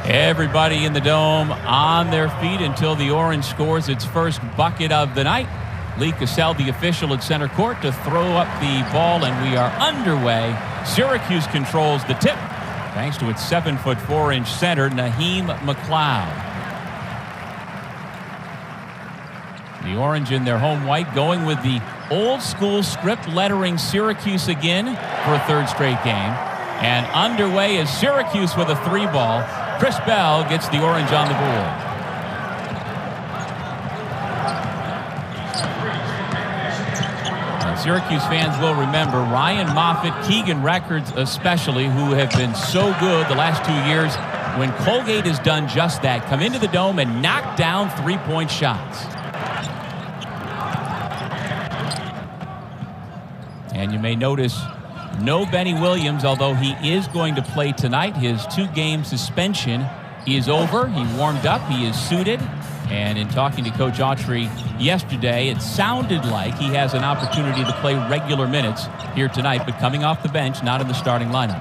Everybody in the dome on their feet until the Orange scores its first bucket of the night. Lee Cassell, the official at center court, to throw up the ball, and we are underway. Syracuse controls the tip thanks to its 7'4" center, Naheem McLeod. The Orange in their home white going with the old school script lettering Syracuse again for a third straight game. And underway is Syracuse with a 3-ball. Chris Bell gets the Orange on the board. Now, Syracuse fans will remember Ryan Moffitt, Keegan Records especially, who have been so good the last 2 years when Colgate has done just that. Come into the dome and knock down three-point shots. And you may notice no Benny Williams, although he is going to play tonight. His 2-game suspension is over. He warmed up. He is suited. And in talking to Coach Autry yesterday, it sounded like he has an opportunity to play regular minutes here tonight, but coming off the bench, not in the starting lineup.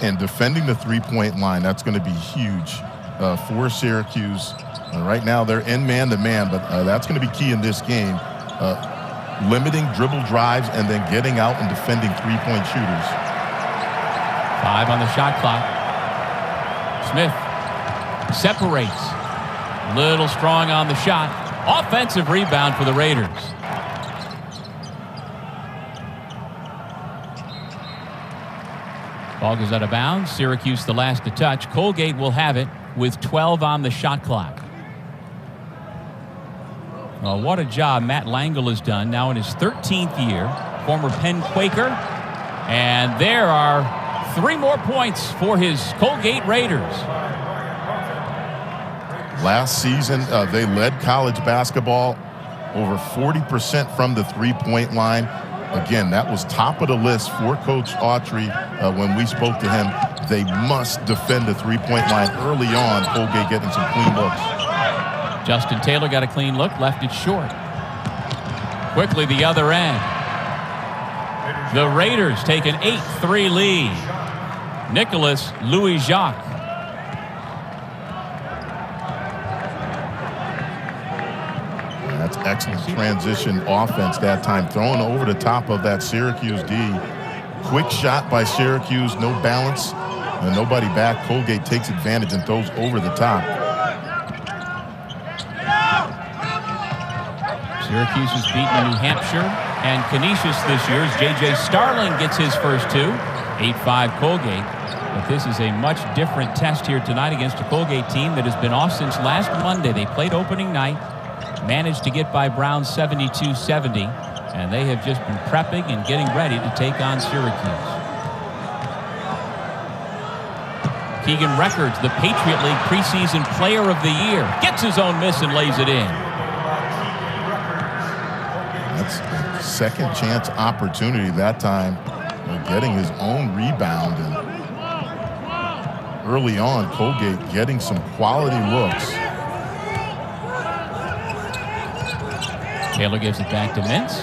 And defending the three-point line, that's going to be huge for Syracuse. Right now, they're in man-to-man, but that's going to be key in this game. Limiting dribble drives and then getting out and defending three-point shooters. 5 on the shot clock. Smith separates. Little strong on the shot. Offensive rebound for the Raiders. Ball goes out of bounds. Syracuse the last to touch. Colgate will have it with 12 on the shot clock. Well, what a job Matt Langle has done now in his 13th year. Former Penn Quaker. And there are 3 more points for his Colgate Raiders. Last season, they led college basketball over 40% from the three-point line. Again, that was top of the list for Coach Autry when we spoke to him. They must defend the three-point line early on. Colgate getting some clean looks. Justin Taylor got a clean look, left it short. Quickly the other end. The Raiders take an 8-3 lead. Nicholas Louis-Jacques. That's excellent transition offense that time. Throwing over the top of that Syracuse D. Quick shot by Syracuse, no balance, and nobody back. Colgate takes advantage and throws over the top. Syracuse has beaten New Hampshire and Canisius this year as J.J. Starling gets his first 2. 8-5 Colgate. But this is a much different test here tonight against a Colgate team that has been off since last Monday. They played opening night, managed to get by Brown 72-70, and they have just been prepping and getting ready to take on Syracuse. Keegan Records, the Patriot League preseason player of the year, gets his own miss and lays it in. That's a second chance opportunity that time, getting his own rebound. And early on, Colgate getting some quality looks. Taylor gives it back to Mintz.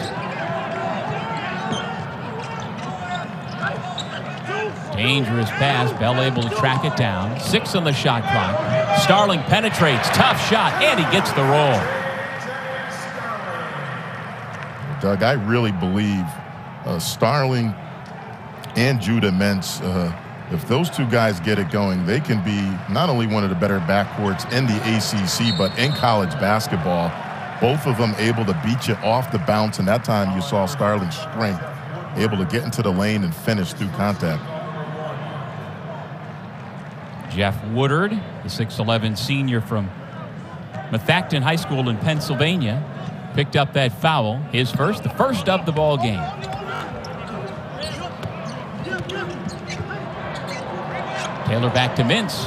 Dangerous pass. Bell able to track it down. 6 on the shot clock. Starling penetrates. Tough shot, and he gets the roll. Doug, I really believe Starling and Judah Mintz, if those 2 guys get it going, they can be not only one of the better backcourts in the ACC, but in college basketball. Both of them able to beat you off the bounce, and that time you saw Starling's strength, able to get into the lane and finish through contact. Jeff Woodard, the 6'11 senior from Methacton High School in Pennsylvania, picked up that foul, his first, the first of the ball game. Taylor back to Mintz.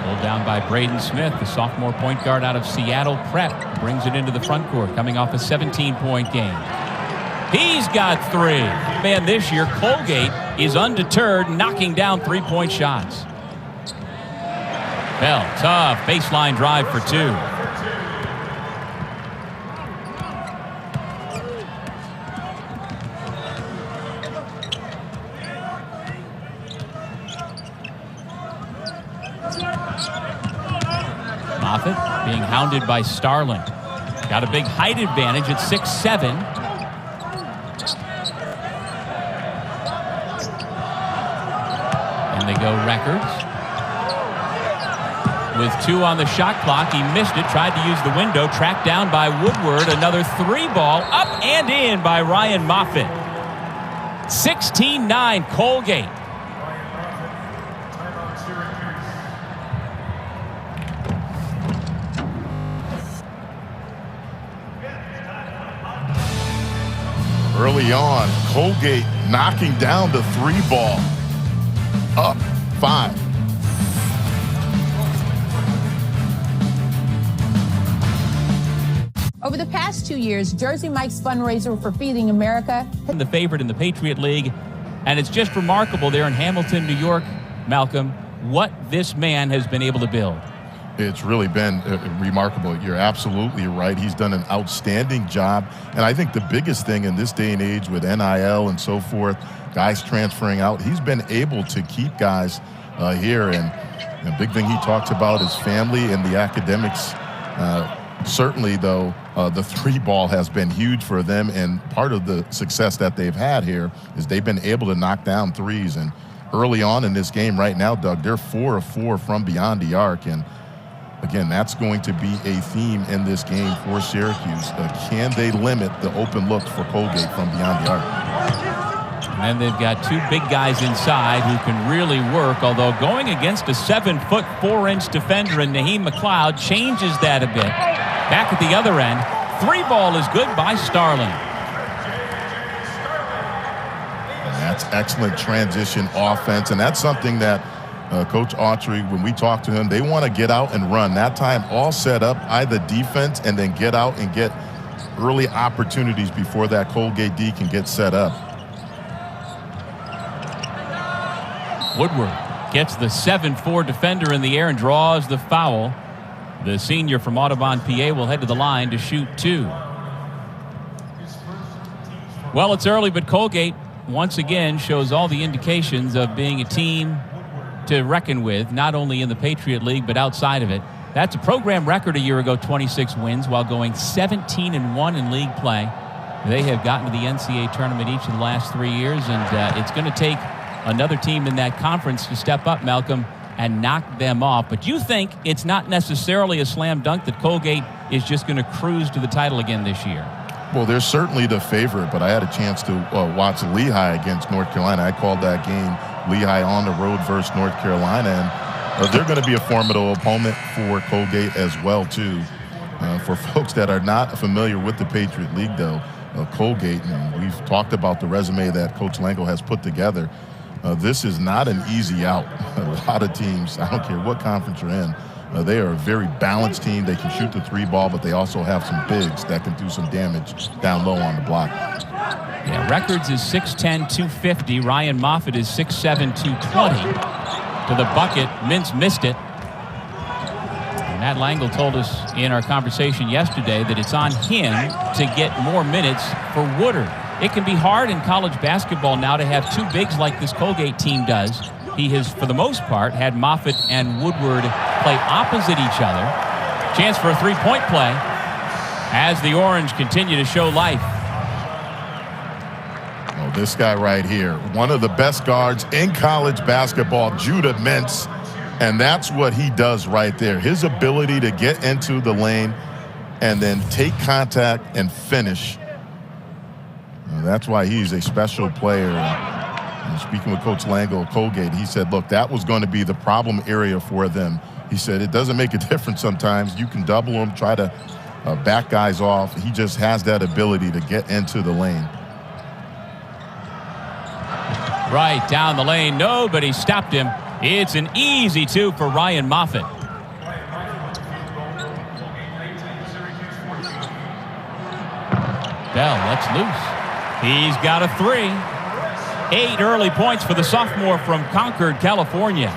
Pulled down by Braden Smith, the sophomore point guard out of Seattle Prep. Brings it into the front court, coming off a 17-point game. He's got 3. Man, this year, Colgate is undeterred, knocking down three-point shots. Bell, tough baseline drive for 2. Moffitt being hounded by Starling. Got a big height advantage at 6'7". And they go Records. With 2 on the shot clock, he missed it, tried to use the window, tracked down by Woodward. Another 3-ball, up and in by Ryan Moffitt. 16-9 Colgate. Early on, Colgate knocking down the 3-ball. Up 5. Over the past 2 years, Jersey Mike's fundraiser for Feeding America. The favorite in the Patriot League. And it's just remarkable there in Hamilton, New York, Malcolm, what this man has been able to build. It's really been remarkable. You're absolutely right. He's done an outstanding job. And I think the biggest thing in this day and age with NIL and so forth, guys transferring out, he's been able to keep guys here. And the big thing he talks about is family and the academics. Certainly, though, the 3-ball has been huge for them. And part of the success that they've had here is they've been able to knock down threes. And early on in this game right now, Doug, they're 4 of 4 from beyond the arc. And again, that's going to be a theme in this game for Syracuse. Can they limit the open looks for Colgate from beyond the arc? And then they've got 2 big guys inside who can really work, although going against a 7-foot 4-inch defender in Naheem McLeod changes that a bit. Back at the other end, 3-ball is good by Starling. And that's excellent transition offense, and that's something that Coach Autry, when we talk to him, they want to get out and run. That time all set up, either defense and then get out and get early opportunities before that Colgate D can get set up. Woodward gets the 7'4" defender in the air and draws the foul. The senior from Audubon, PA, will head to the line to shoot 2. Well, it's early, but Colgate once again shows all the indications of being a team to reckon with, not only in the Patriot League, but outside of it. That's a program record a year ago, 26 wins, while going 17-1 in league play. They have gotten to the NCAA tournament each of the last 3 years, and it's going to take another team in that conference to step up, Malcolm, and knock them off. But you think it's not necessarily a slam dunk that Colgate is just going to cruise to the title again this year? Well, they're certainly the favorite, but I had a chance to watch Lehigh against North Carolina. I called that game Lehigh on the road versus North Carolina, and they're going to be a formidable opponent for Colgate as well, too. For folks that are not familiar with the Patriot League, though, Colgate, and we've talked about the resume that Coach Lango has put together. This is not an easy out. A lot of teams, I don't care what conference you're in, they are a very balanced team. They can shoot the 3-ball, but they also have some bigs that can do some damage down low on the block. Yeah, Records is 6'10", 250. Ryan Moffitt is 6'7", 220. To the bucket, Mintz missed it. And Matt Langle told us in our conversation yesterday that it's on him to get more minutes for Woodard. It can be hard in college basketball now to have 2 bigs like this Colgate team does. He has, for the most part, had Moffitt and Woodward play opposite each other. Chance for a 3-point play as the Orange continue to show life. Oh, this guy right here, one of the best guards in college basketball, Judah Mintz, and that's what he does right there. His ability to get into the lane and then take contact and finish. That's why he's a special player. And speaking with Coach Lango of Colgate, he said, look, that was going to be the problem area for them. He said, it doesn't make a difference sometimes. You can double him, try to back guys off. He just has that ability to get into the lane. Right down the lane. Nobody stopped him. It's an easy 2 for Ryan Moffitt. Bell lets loose. He's got a 3. 8 early points for the sophomore from Concord, California.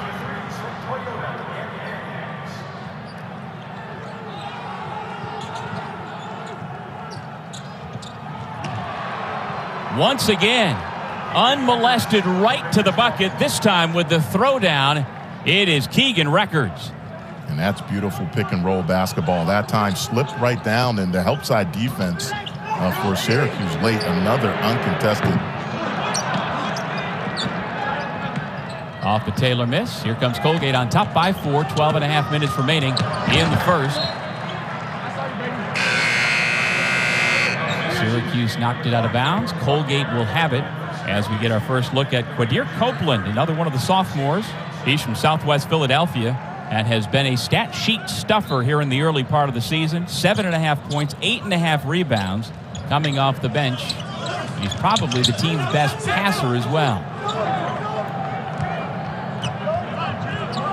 Once again, unmolested right to the bucket, this time with the throwdown. It is Keegan Records. And that's beautiful pick and roll basketball. That time slipped right down in the help side defense for Syracuse late. Another uncontested. Off the Taylor miss. Here comes Colgate on top by 4. 12.5 minutes remaining in the first. Syracuse knocked it out of bounds. Colgate will have it as we get our first look at Quadir Copeland, another one of the sophomores. He's from Southwest Philadelphia and has been a stat sheet stuffer here in the early part of the season. 7.5 points, 8.5 rebounds coming off the bench. He's probably the team's best passer as well.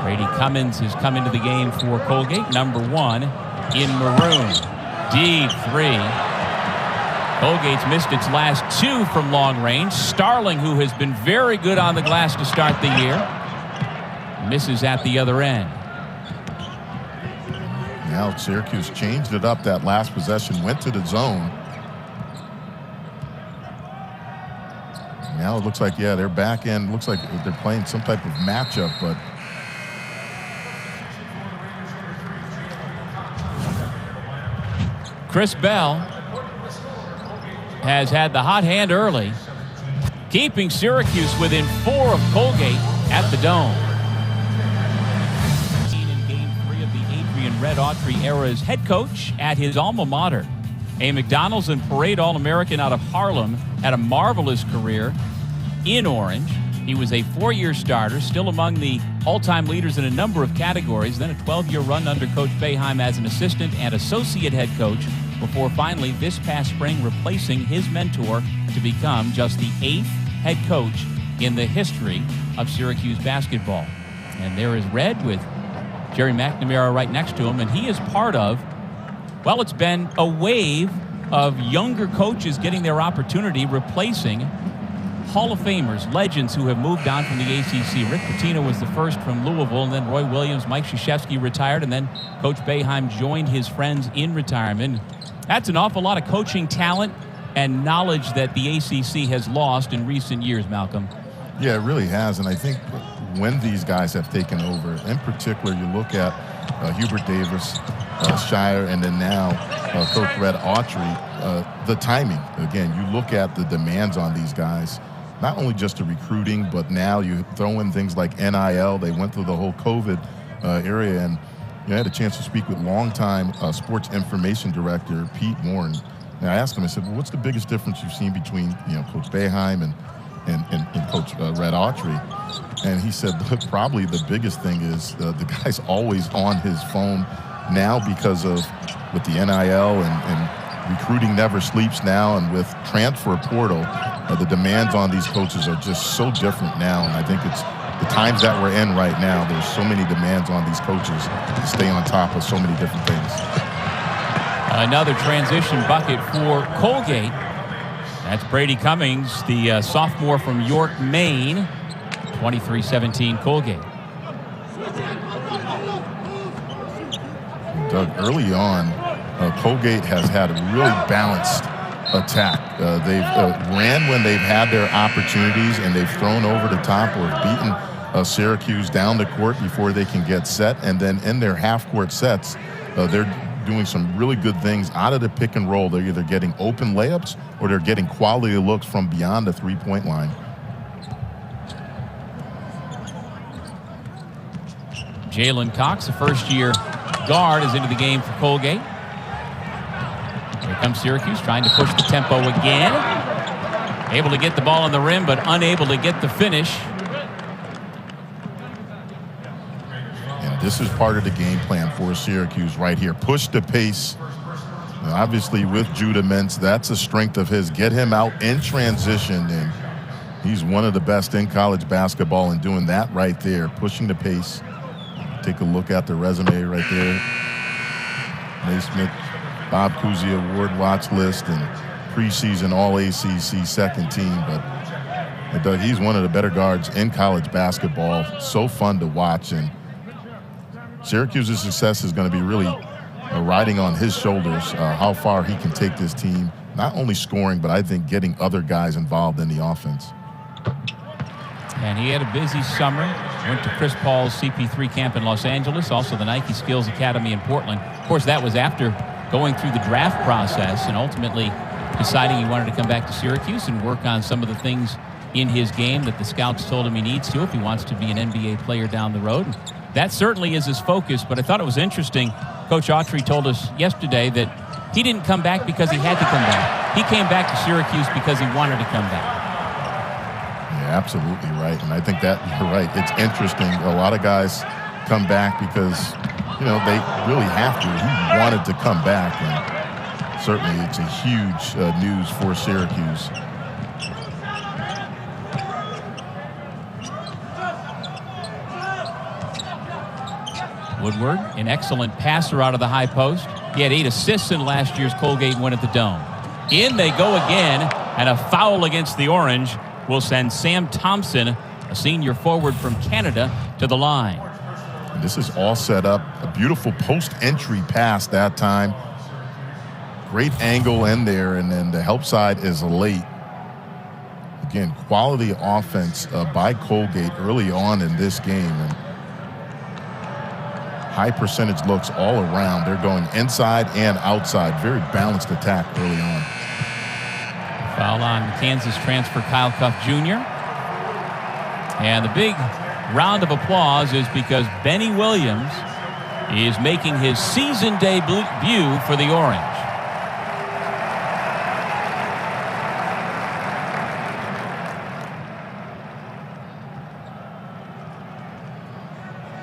Brady Cummins has come into the game for Colgate, number 1 in maroon. Deep 3. Colgate's missed its last 2 from long range. Starling, who has been very good on the glass to start the year, misses at the other end. Now Syracuse changed it up that last possession, went to the zone. Now it looks like, yeah, their back end looks like they're playing some type of matchup, but Chris Bell has had the hot hand early, keeping Syracuse within 4 of Colgate at the Dome. In Game 3 of the Adrian Red Autry era as head coach at his alma mater. A McDonald's and Parade All-American out of Harlem, had a marvelous career in Orange. He was a 4-year starter, still among the all-time leaders in a number of categories, then a 12-year run under Coach Boeheim as an assistant and associate head coach, before finally this past spring replacing his mentor to become just the 8th head coach in the history of Syracuse basketball. And there is Red with Jerry McNamara right next to him, and he is part of, well, it's been a wave of younger coaches getting their opportunity, replacing Hall of Famers, legends who have moved on from the ACC. Rick Pitino was the first from Louisville, and then Roy Williams, Mike Krzyzewski retired, and then Coach Boeheim joined his friends in retirement. That's an awful lot of coaching talent and knowledge that the ACC has lost in recent years, Malcolm. yeah, it really has. And I think when these guys have taken over, in particular, you look at Hubert Davis, Shire, and then now Coach Red Autry, the timing. Again, you look at the demands on these guys, not only just the recruiting, but now you throw in things like NIL. They went through the whole COVID area, and I had a chance to speak with longtime sports information director Pete Warren. And I asked him, I said, well, what's the biggest difference you've seen between Coach Boeheim and Coach Red Autry? And he said, look, probably the biggest thing is the guy's always on his phone now because of with the NIL and recruiting never sleeps now, and with transfer portal, the demands on these coaches are just so different now. And I think it's the times that we're in right now, there's so many demands on these coaches to stay on top of so many different things. Another transition bucket for Colgate. That's Brady Cummins, the sophomore from York, Maine. 23-17 Colgate. Doug, early on, Colgate has had a really balanced attack. They've ran when they've had their opportunities, and they've thrown over the top or beaten Syracuse down the court before they can get set. And then in their half-court sets, they're doing some really good things out of the pick and roll. They're either getting open layups or they're getting quality looks from beyond the three-point line. Jalen Cox, the first-year guard, is into the game for Colgate. Here comes Syracuse trying to push the tempo again. Able to get the ball on the rim, but unable to get the finish. Yeah, this is part of the game plan for Syracuse right here. Push the pace. Now, obviously, with Judah Mintz, that's a strength of his. Get him out in transition, and he's one of the best in college basketball in doing that right there, pushing the pace. Take a look at the resume right there. Naismith, Bob Cousy Award watch list, and preseason All-ACC second team. But Doug, he's one of the better guards in college basketball. So fun to watch. And Syracuse's success is going to be really riding on his shoulders, how far he can take this team, not only scoring, but I think getting other guys involved in the offense. And he had a busy summer. Went to Chris Paul's CP3 camp in Los Angeles, also the Nike Skills Academy in Portland. Of course, that was after going through the draft process and ultimately deciding he wanted to come back to Syracuse and work on some of the things in his game that the scouts told him he needs to if he wants to be an NBA player down the road. And that certainly is his focus, but I thought it was interesting. Coach Autry told us yesterday that he didn't come back because he had to come back. He came back to Syracuse because he wanted to come back. Yeah, absolutely right. And I think that you're right. It's interesting. A lot of guys come back because, you know, they really have to. He wanted to come back, and certainly it's a huge news for Syracuse. Woodward, an excellent passer out of the high post. He had 8 assists in last year's Colgate win at the Dome. In they go again, and a foul against the Orange will send Sam Thompson, a senior forward from Canada, to the line. And this is all set up. A beautiful post-entry pass that time. Great angle in there, and then the help side is late. Again, quality offense by Colgate early on in this game. And high percentage looks all around. They're going inside and outside. Very balanced attack early on. Foul on Kansas transfer Kyle Cuff Jr. And the big round of applause is because Benny Williams is making his season debut for the Orange.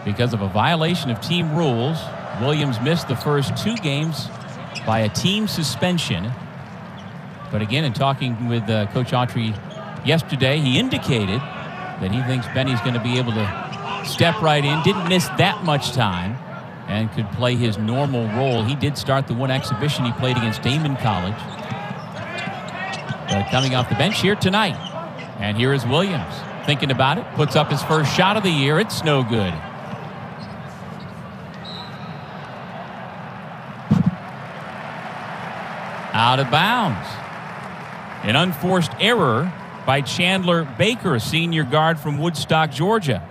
Because of a violation of team rules, Williams missed the first 2 games by a team suspension. But again, in talking with Coach Autry yesterday, he indicated that he thinks Benny's going to be able to step right in. Didn't miss that much time and could play his normal role. He did start the one exhibition he played against Damon College. But coming off the bench here tonight. And here is Williams thinking about it. Puts up his first shot of the year. It's no good. Out of bounds. An unforced error by Chandler Baker, a senior guard from Woodstock, Georgia.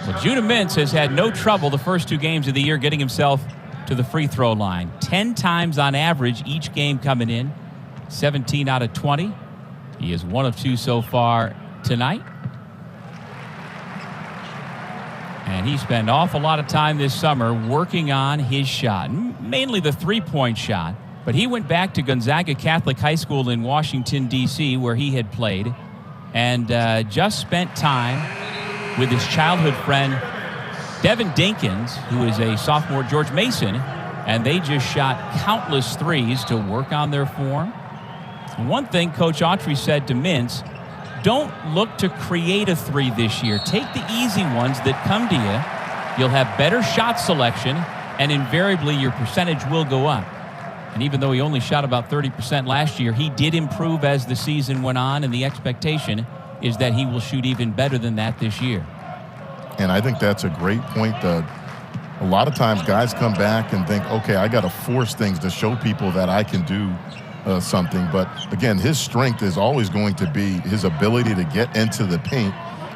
Well, Judah Mintz has had no trouble the first 2 games of the year getting himself to the free throw line. 10 times on average each game coming in. 17 out of 20. He is 1 of 2 so far tonight. And he spent an awful lot of time this summer working on his shot, mainly the three-point shot. But he went back to Gonzaga Catholic High School in Washington, D.C., where he had played, and just spent time with his childhood friend, Devin Dinkins, who is a sophomore at George Mason, and they just shot countless threes to work on their form. And one thing Coach Autry said to Mintz, don't look to create a three this year. Take the easy ones that come to you. You'll have better shot selection, and invariably your percentage will go up. And even though he only shot about 30% last year, he did improve as the season went on, and the expectation is that he will shoot even better than that this year. And I think that's a great point. A lot of times guys come back and think, okay, I got to force things to show people that I can do something. But again, his strength is always going to be his ability to get into the paint.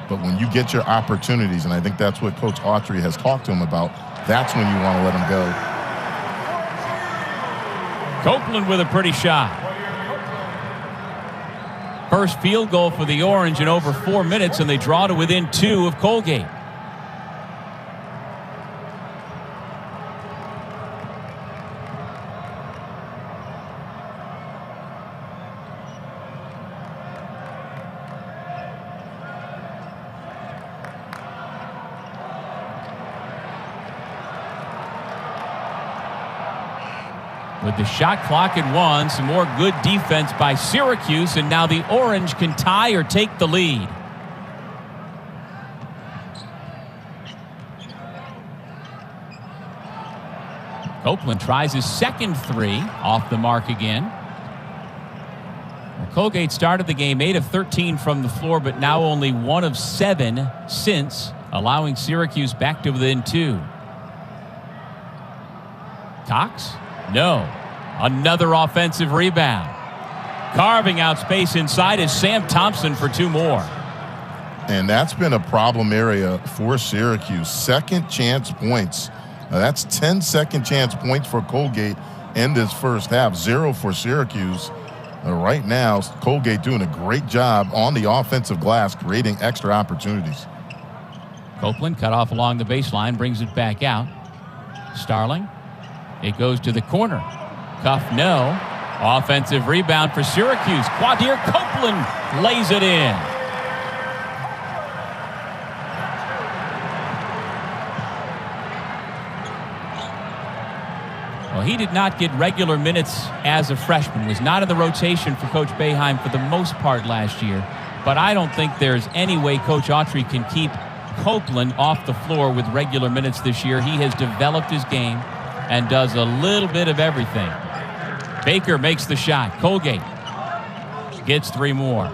But when you get your opportunities, and I think that's what Coach Autry has talked to him about, that's when you want to let him go. Copeland with a pretty shot. First field goal for the Orange in over 4 minutes, and they draw to within 2 of Colgate. With the shot clock at 1, some more good defense by Syracuse, and now the Orange can tie or take the lead. Copeland tries his second three, off the mark again. Well, Colgate started the game 8 of 13 from the floor, but now only 1 of 7 since, allowing Syracuse back to within 2. Cox? No. Another offensive rebound. Carving out space inside is Sam Thompson for 2 more. And that's been a problem area for Syracuse. Second chance points. That's 10 second chance points for Colgate in this first half. 0 for Syracuse. Right now, Colgate doing a great job on the offensive glass, creating extra opportunities. Copeland cut off along the baseline, brings it back out. Starling. It goes to the corner. Cuff, no. Offensive rebound for Syracuse. Quadir Copeland lays it in. Well, he did not get regular minutes as a freshman. Was not in the rotation for Coach Boeheim for the most part last year. But I don't think there's any way Coach Autry can keep Copeland off the floor with regular minutes this year. He has developed his game and does a little bit of everything. Baker makes the shot. Colgate gets 3 more.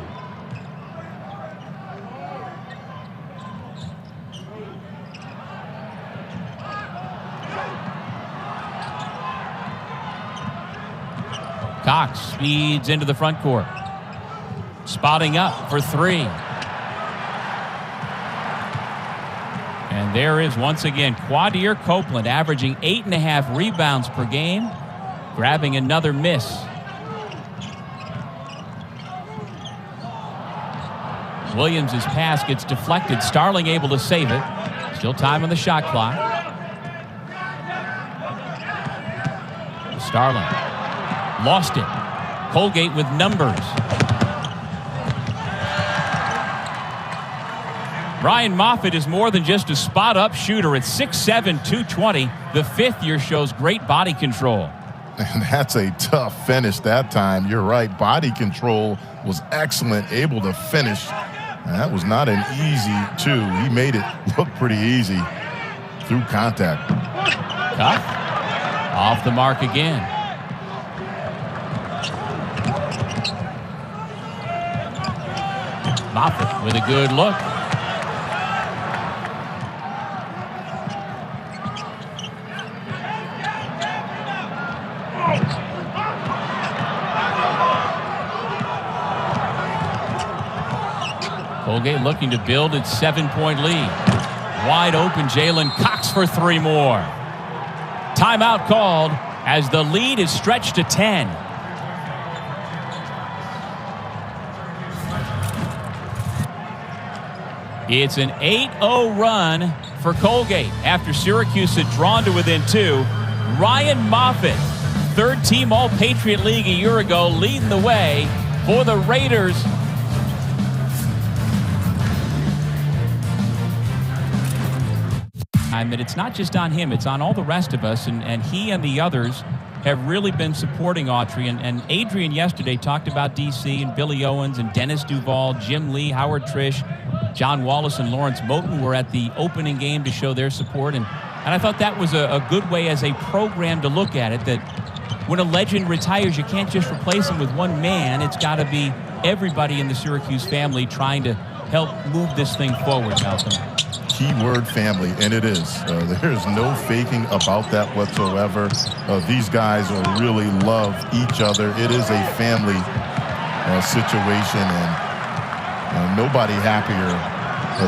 Cox speeds into the front court. Spotting up for 3. And there is once again Quadir Copeland averaging 8.5 rebounds per game, grabbing another miss. Williams' pass gets deflected. Starling able to save it. Still time on the shot clock. Starling lost it. Colgate with numbers. Ryan Moffitt is more than just a spot-up shooter. At 6'7", 220, the fifth year shows great body control. And that's a tough finish that time. You're right. Body control was excellent, able to finish. And that was not an easy 2. He made it look pretty easy through contact. Cuff off the mark again. Moffitt with a good look. Colgate looking to build its 7-point lead. Wide open Jalen Cox for 3 more. Timeout called as the lead is stretched to 10. It's an 8-0 run for Colgate after Syracuse had drawn to within 2. Ryan Moffitt, third-team All-Patriot League a year ago, leading the way for the Raiders. I mean, it's not just on him, it's on all the rest of us, and he and the others have really been supporting Autry. And Adrian yesterday talked about DC and Billy Owens and Dennis Duval, Jim Lee, Howard Trish, John Wallace and Lawrence Moten were at the opening game to show their support. And I thought that was a good way as a program to look at it, that when a legend retires, you can't just replace him with one man. It's got to be everybody in the Syracuse family trying to help move this thing forward, Malcolm. Keyword family, and it is. There's no faking about that whatsoever. These guys really love each other. It is a family situation, and nobody happier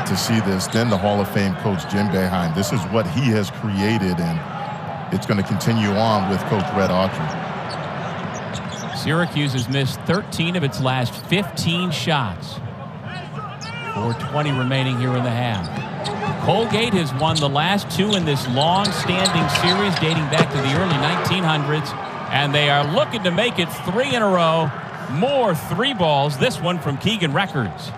to see this than the Hall of Fame coach Jim Boeheim. This is what he has created, and it's going to continue on with Coach Red Autry. Syracuse has missed 13 of its last 15 shots. 4:20 remaining here in the half. Colgate has won the last 2 in this long-standing series dating back to the early 1900s, and they are looking to make it 3 in a row. More 3 balls, this one from Keegan Records.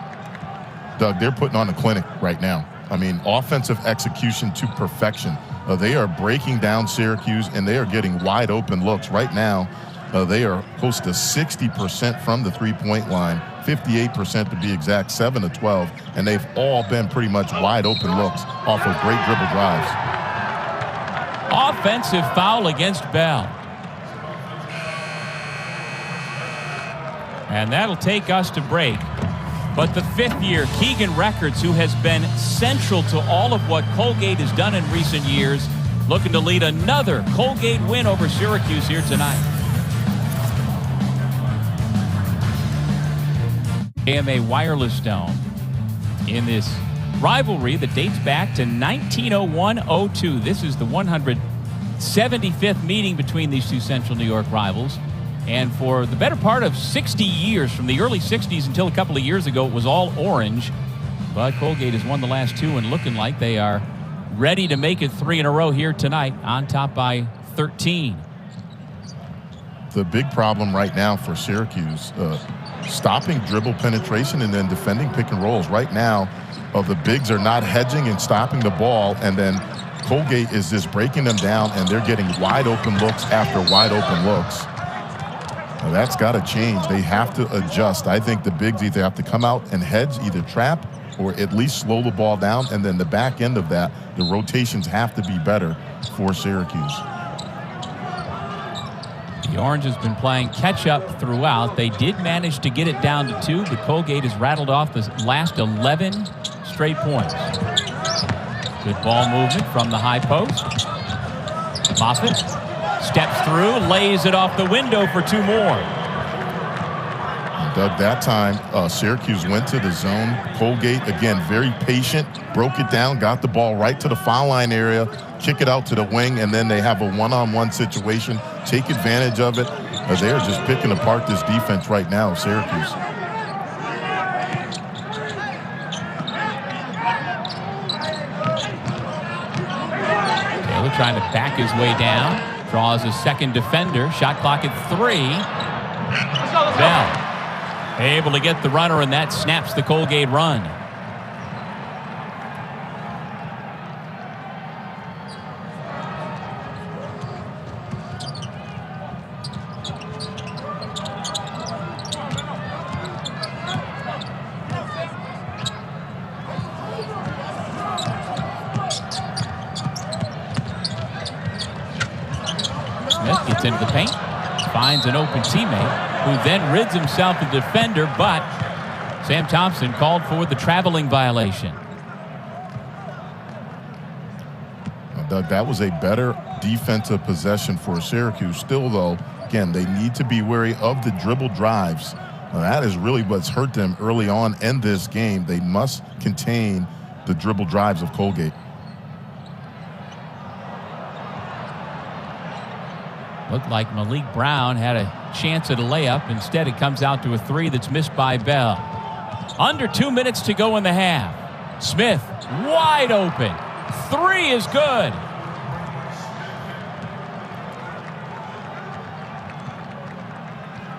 Doug, they're putting on a clinic right now. I mean, offensive execution to perfection. They are breaking down Syracuse, and they are getting wide open looks. Right now, they are close to 60% from the three-point line, 58% to be exact, 7 of 12, and they've all been pretty much wide open looks off of great dribble drives. Offensive foul against Bell. And that'll take us to break. But the fifth year, Keegan Records, who has been central to all of what Colgate has done in recent years, looking to lead another Colgate win over Syracuse here tonight. AMA Wireless Dome in this rivalry that dates back to 1901-02. This is the 175th meeting between these two Central New York rivals. And for the better part of 60 years, from the early 60s until a couple of years ago, it was all orange. But Colgate has won the last two and looking like they are ready to make it 3 in a row here tonight, on top by 13. The big problem right now for Syracuse, stopping dribble penetration and then defending pick and rolls. Right now, the bigs are not hedging and stopping the ball, and then Colgate is just breaking them down, and they're getting wide open looks after wide open looks. Now that's got to change. They have to adjust. I think the bigs either have to come out and hedge, either trap or at least slow the ball down, and then the back end of that, the rotations have to be better for Syracuse. The Orange has been playing catch-up throughout. They did manage to get it down to 2, but Colgate has rattled off the last 11 straight points. Good ball movement from the high post. Moffitt steps through, lays it off the window for 2 more. Doug, that time, Syracuse went to the zone. Colgate, again, very patient, broke it down, got the ball right to the foul line area, kick it out to the wing, and then they have a one-on-one situation. Take advantage of it. They are just picking apart this defense right now, Syracuse. Taylor trying to back his way down. Draws a second defender. Shot clock at 3. Bell able to get the runner, and that snaps the Colgate run. Smith gets into the paint, finds an open teammate, who then rids himself of the defender, but Sam Thompson called for the traveling violation. Well, Doug, that was a better defensive possession for Syracuse. Still, though, again, they need to be wary of the dribble drives. That is really what's hurt them early on in this game. They must contain the dribble drives of Colgate. Looked like Malik Brown had a chance at a layup. Instead, it comes out to a 3 that's missed by Bell. Under 2 minutes to go in the half. Smith wide open. 3 is good.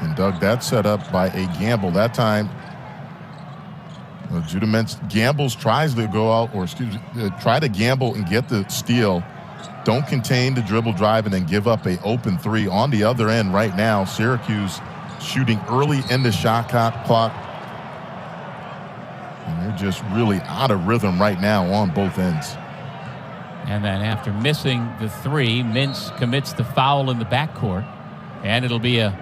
And Doug, that's set up by a gamble. That time, Judah Mintz gambles, tries to go out, or try to gamble and get the steal. Don't contain the dribble drive and then give up a open 3. On the other end right now, Syracuse shooting early in the shot clock. And they're just really out of rhythm right now on both ends. And then after missing the 3, Mintz commits the foul in the backcourt. And it'll be a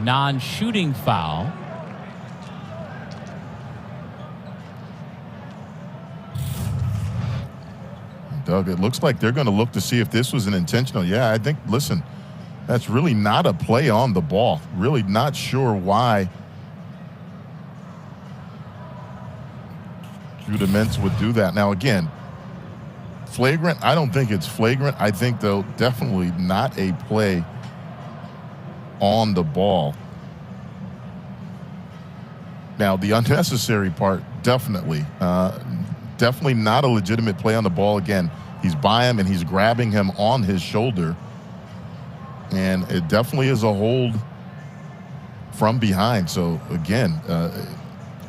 non-shooting foul. Doug, it looks like they're going to look to see if this was an intentional. Yeah, I think, listen, that's really not a play on the ball. Really not sure why Judah Mintz would do that. Now, again, flagrant, I don't think it's flagrant. I think, though, definitely not a play on the ball. Now, the unnecessary part, definitely. Definitely not a legitimate play on the ball. Again, he's by him and he's grabbing him on his shoulder. And it definitely is a hold from behind. So, again,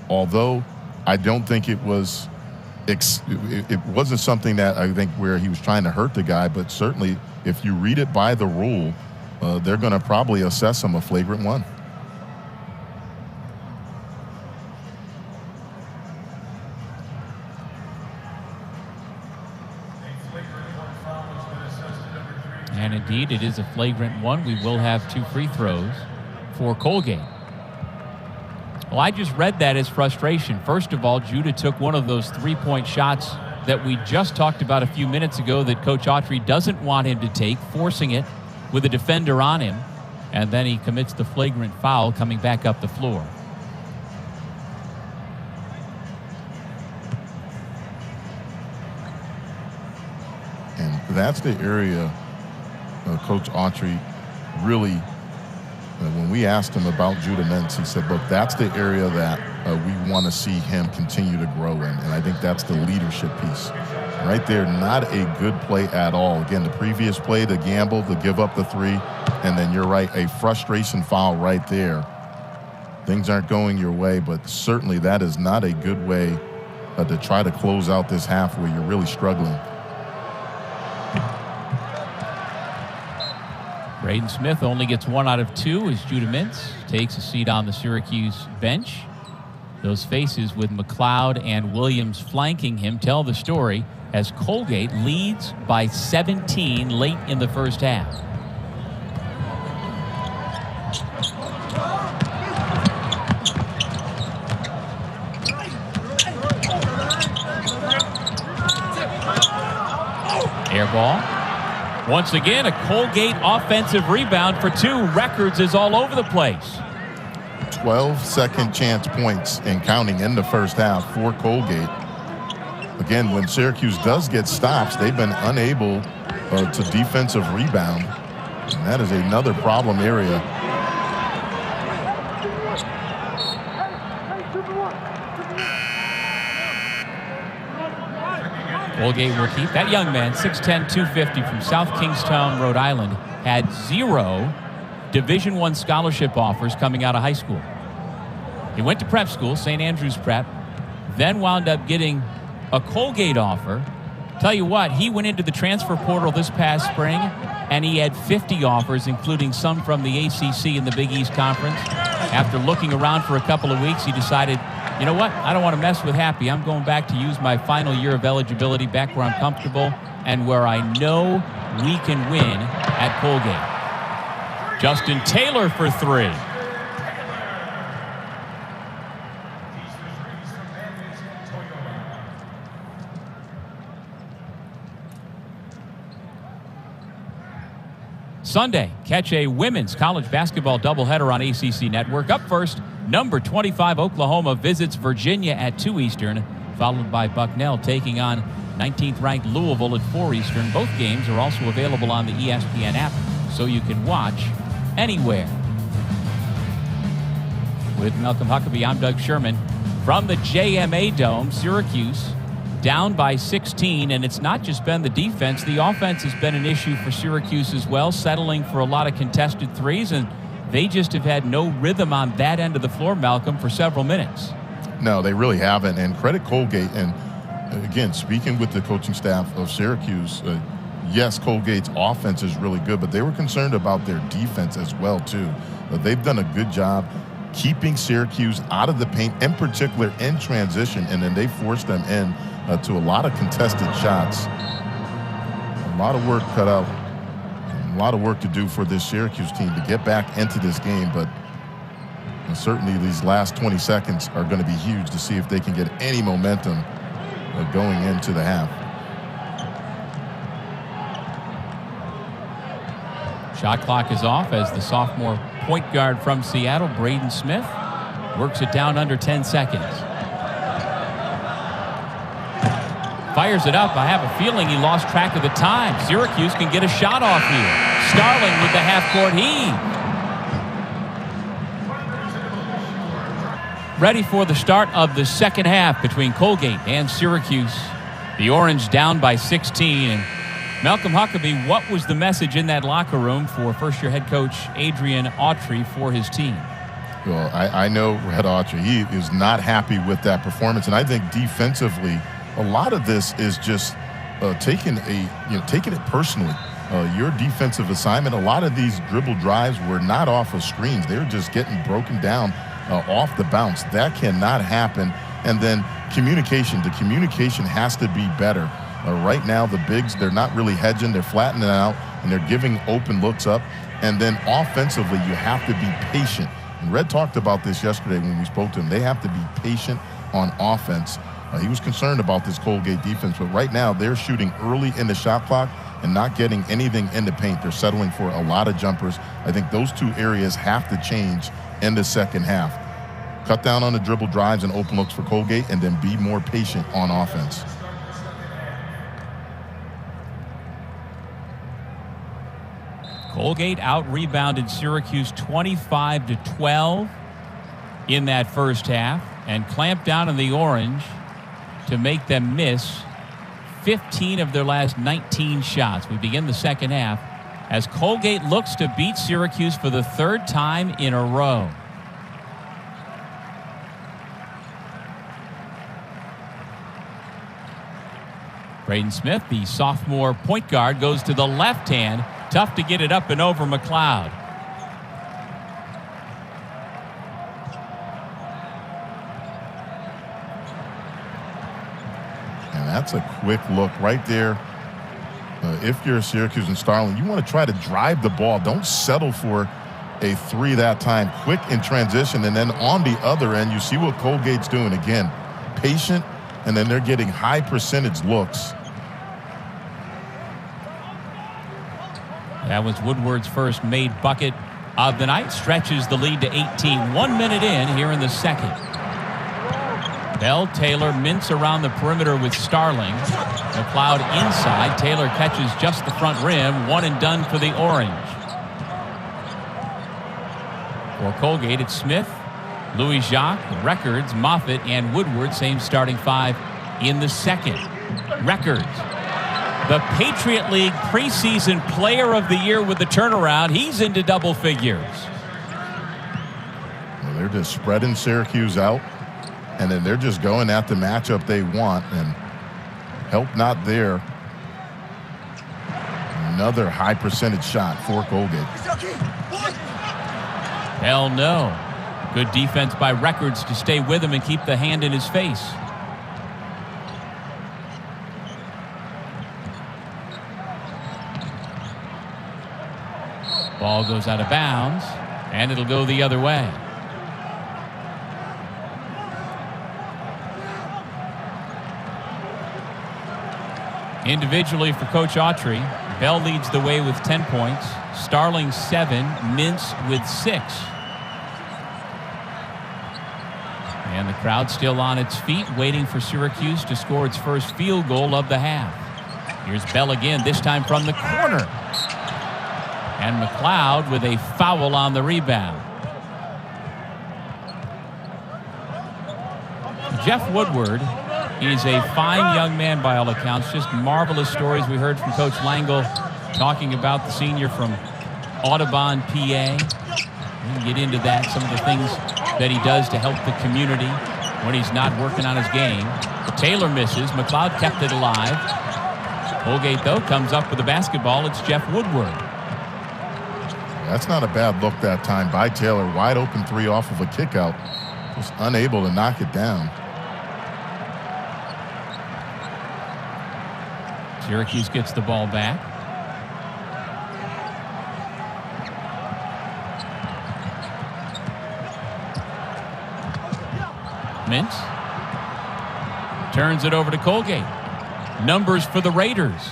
although I don't think it was, it wasn't something that I think where he was trying to hurt the guy, but certainly if you read it by the rule, they're going to probably assess him a flagrant 1. And indeed, it is a flagrant one. We will have 2 free throws for Colgate. Well, I just read that as frustration. First of all, Judah took one of those 3-point shots that we just talked about a few minutes ago that Coach Autry doesn't want him to take, forcing it with a defender on him. And then he commits the flagrant foul coming back up the floor. And that's the area Coach Autry really, when we asked him about Judah Mintz, he said, look, that's the area that we want to see him continue to grow in. And I think that's the leadership piece. Right there, not a good play at all. Again, the previous play, the gamble, the give up the 3, and then you're right, a frustration foul right there. Things aren't going your way, but certainly that is not a good way to try to close out this half where you're really struggling. Braden Smith only gets 1 out of 2 as Judah Mintz takes a seat on the Syracuse bench. Those faces with McLeod and Williams flanking him tell the story as Colgate leads by 17 late in the first half. Air ball. Once again, a Colgate offensive rebound for 2. Records is all over the place. 12 second chance points and counting in the first half for Colgate. Again, when Syracuse does get stops, they've been unable to defensive rebound. And that is another problem area. Colgate will keep that young man, 6'10", 250 from South Kingstown, Rhode Island, had 0 Division I scholarship offers coming out of high school. He went to prep school, St. Andrews Prep, then wound up getting a Colgate offer. Tell you what, he went into the transfer portal this past spring, and he had 50 offers, including some from the ACC and the Big East Conference. After looking around for a couple of weeks, he decided, you know what, I don't want to mess with Happy. I'm going back to use my final year of eligibility back where I'm comfortable and where I know we can win at Colgate. Justin Taylor for 3. Sunday, catch a women's college basketball doubleheader on ACC Network. Up first, number 25 Oklahoma visits Virginia at 2 Eastern, followed by Bucknell taking on 19th ranked Louisville at 4 Eastern. Both games are also available on the ESPN app, so you can watch anywhere. With Malcolm Huckabee, I'm Doug Sherman. From the JMA Dome, Syracuse down by 16, and it's not just been the defense. The offense has been an issue for Syracuse as well, settling for a lot of contested threes, and they just have had no rhythm on that end of the floor, Malcolm, for several minutes. No, they really haven't, and credit Colgate. And again, speaking with the coaching staff of Syracuse, yes, Colgate's offense is really good, but they were concerned about their defense as well, too. They've done a good job keeping Syracuse out of the paint, in particular in transition, and then they forced them in to a lot of contested shots. A lot of work cut out, a lot of work to do for this Syracuse team to get back into this game, but certainly these last 20 seconds are going to be huge to see if they can get any momentum going into the half. Shot clock is off as the sophomore point guard from Seattle, Braden Smith, works it down under 10 seconds. Fires it up. I have a feeling he lost track of the time. Syracuse can get a shot off here. Starling with the half-court heave. Ready for the start of the second half between Colgate and Syracuse. The Orange down by 16. And Malcolm Huckabee, what was the message in that locker room for first-year head coach Adrian Autry for his team? Well, I know Red Autry, he is not happy with that performance, and I think defensively, a lot of this is just taking it personally. Your defensive assignment, a lot of these dribble drives were not off of screens. They were just getting broken down off the bounce. That cannot happen. And then communication. The communication has to be better. Right now, the bigs, they're not really hedging. They're flattening out. and they're giving open looks up. And then offensively, you have to be patient. And Red talked about this yesterday when we spoke to him. They have to be patient on offense. He was concerned about this Colgate defense, but right now they're shooting early in the shot clock and not getting anything in the paint. They're settling for a lot of jumpers. I think those two areas have to change in the second half. Cut down on the dribble drives and open looks for Colgate, and then be more patient on offense. Colgate out-rebounded Syracuse 25-12 in that first half and clamped down on the Orange to make them miss 15 of their last 19 shots. We begin the second half as Colgate looks to beat Syracuse for the third time in a row. Braden Smith, the sophomore point guard, goes to the left hand. Tough to get it up and over McLeod. And that's a quick look right there. If you're Syracuse and Starling, you want to try to drive the ball. Don't settle for a three that time. Quick in transition, and then on the other end, you see what Colgate's doing. Again, patient, and then they're getting high percentage looks. That was Woodward's first made bucket of the night. Stretches the lead to 18. 1 minute in here in the second. Bell, Taylor, Mintz around the perimeter with Starling. McLeod inside. Taylor catches just the front rim. One and done for the Orange. For Colgate, it's Smith, Louis Jacques, Records, Moffitt, and Woodward. Same starting five in the second. Records, the Patriot League preseason player of the year with the turnaround. He's into double figures. Well, they're just spreading Syracuse out, and then they're just going at the matchup they want, and help not there. Another high percentage shot for Colgate. Hell no. Good defense by Records to stay with him and keep the hand in his face. Ball goes out of bounds, and it'll go the other way. Individually for Coach Autry, Bell leads the way with 10 points, Starling 7, Mintz with 6. And the crowd still on its feet, waiting for Syracuse to score its first field goal of the half. Here's Bell again, this time from the corner. And McLeod with a foul on the rebound. Jeff Woodward is a fine young man by all accounts. Just marvelous stories we heard from Coach Langle talking about the senior from Audubon, PA. We can get into that, some of the things that he does to help the community when he's not working on his game. Taylor misses. McLeod kept it alive. Colgate, though, comes up with the basketball. It's Jeff Woodward. That's not a bad look that time by Taylor. Wide open three off of a kick out. Just unable to knock it down. Syracuse gets the ball back. Mintz turns it over to Colgate. Numbers for the Raiders.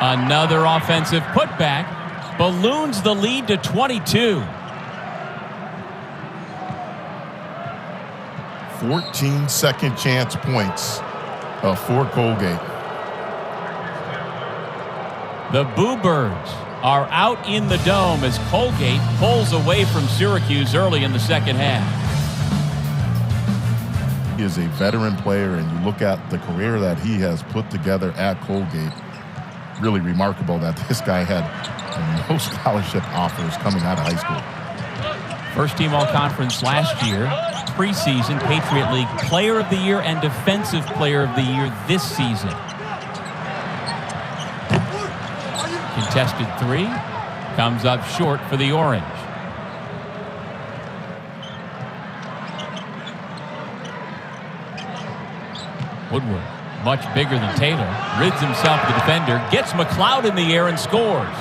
Another offensive putback balloons the lead to 22. 14 second chance points for Colgate. The Boo Birds are out in the dome as Colgate pulls away from Syracuse early in the second half. He is a veteran player, and you look at the career that he has put together at Colgate. Really remarkable that this guy had no scholarship offers coming out of high school. First team all-conference last year. Preseason Patriot League Player of the Year and Defensive Player of the Year this season. Contested three. Comes up short for the Orange. Woodward much bigger than Taylor. Rids himself the defender, gets McLeod in the air and scores.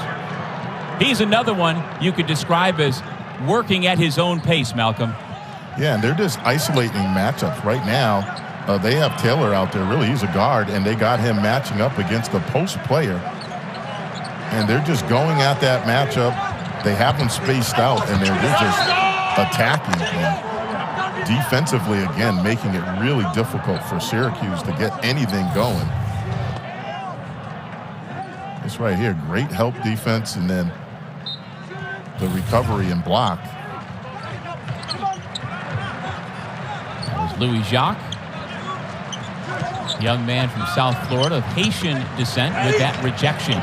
He's another one you could describe as working at his own pace, Malcolm. Yeah, and they're just isolating matchups right now. They have Taylor out there. Really, he's a guard, and they got him matching up against a post player. And they're just going at that matchup. They have him spaced out, and they're just attacking him. Defensively, again, making it really difficult for Syracuse to get anything going. This right here, great help defense, and then the recovery and block. That was Louis Jacques, young man from South Florida of Haitian descent, with that rejection.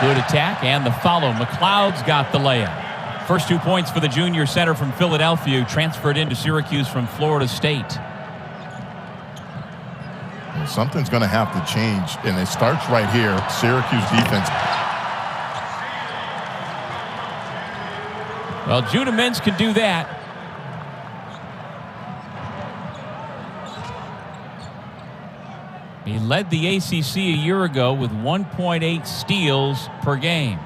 Good attack and the follow. McLeod's got the layup. First 2 points for the junior center from Philadelphia, transferred into Syracuse from Florida State. Well, something's going to have to change, and it starts right here. Syracuse defense. Well, Judah Mintz can do that. He led the ACC a year ago with 1.8 steals per game.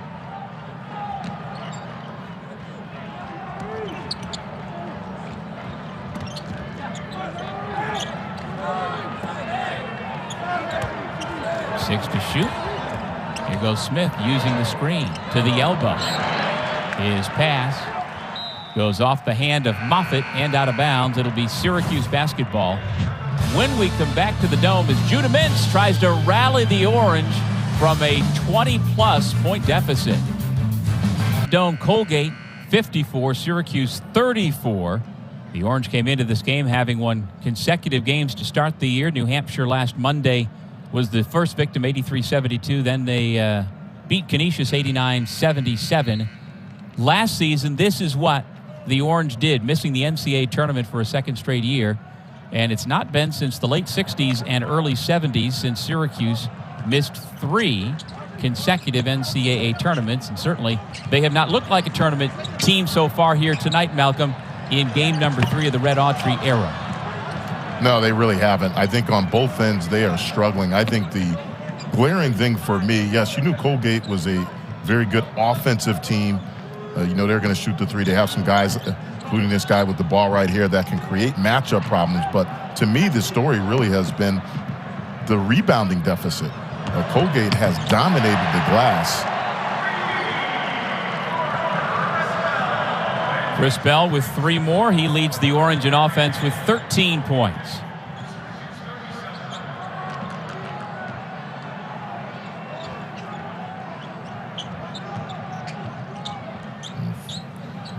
Six to shoot. Here goes Smith using the screen to the elbow. His pass goes off the hand of Moffitt and out of bounds. It'll be Syracuse basketball. When we come back to the Dome, as Judah Mintz tries to rally the Orange from a 20-plus point deficit. Dome, Colgate 54, Syracuse 34. The Orange came into this game having won consecutive games to start the year. New Hampshire last Monday was the first victim, 83-72. Then they beat Canisius 89-77. Last season, this is what the Orange did, missing the NCAA tournament for a second straight year. And it's not been since the late 60s and early 70s since Syracuse missed 3 consecutive NCAA tournaments. And certainly they have not looked like a tournament team so far here tonight, Malcolm, in game number 3 of the Red Autry era. No, they really haven't. I think on both ends they are struggling. I think the glaring thing for me, yes, you knew Colgate was a very good offensive team. You know they're going to shoot the 3. They have some guys, including this guy with the ball right here, that can create matchup problems. But to me, the story really has been the rebounding deficit. Colgate has dominated the glass. Chris Bell with 3 more. He leads the Orange in offense with 13 points.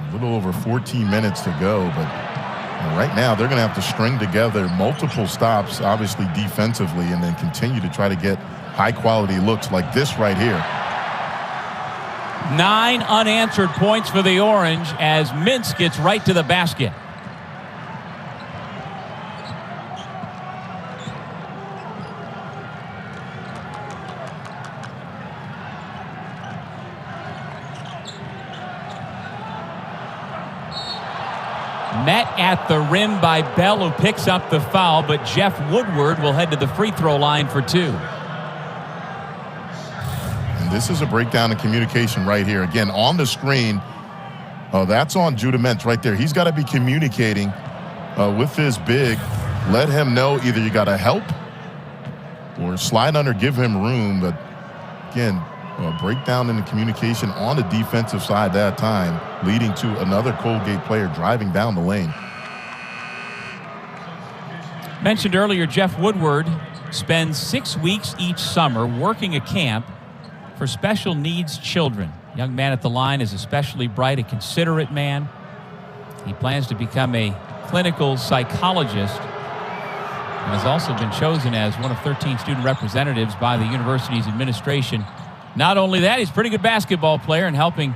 A little over 14 minutes to go, but right now they're going to have to string together multiple stops, obviously defensively, and then continue to try to get high-quality looks like this right here. 9 unanswered points for the Orange as Mintz gets right to the basket. Met at the rim by Bell, who picks up the foul, but Jeff Woodward will head to the free throw line for 2. And this is a breakdown in communication right here. Again, on the screen, that's on Judah Mintz right there. He's got to be communicating with his big. Let him know either you got to help or slide under, give him room. But again, breakdown in the communication on the defensive side that time, leading to another Colgate player driving down the lane. Mentioned earlier, Jeff Woodward spends 6 weeks each summer working a camp for special needs children. Young man at the line is especially bright, a considerate man. He plans to become a clinical psychologist and has also been chosen as one of 13 student representatives by the university's administration. Not only that, he's a pretty good basketball player and helping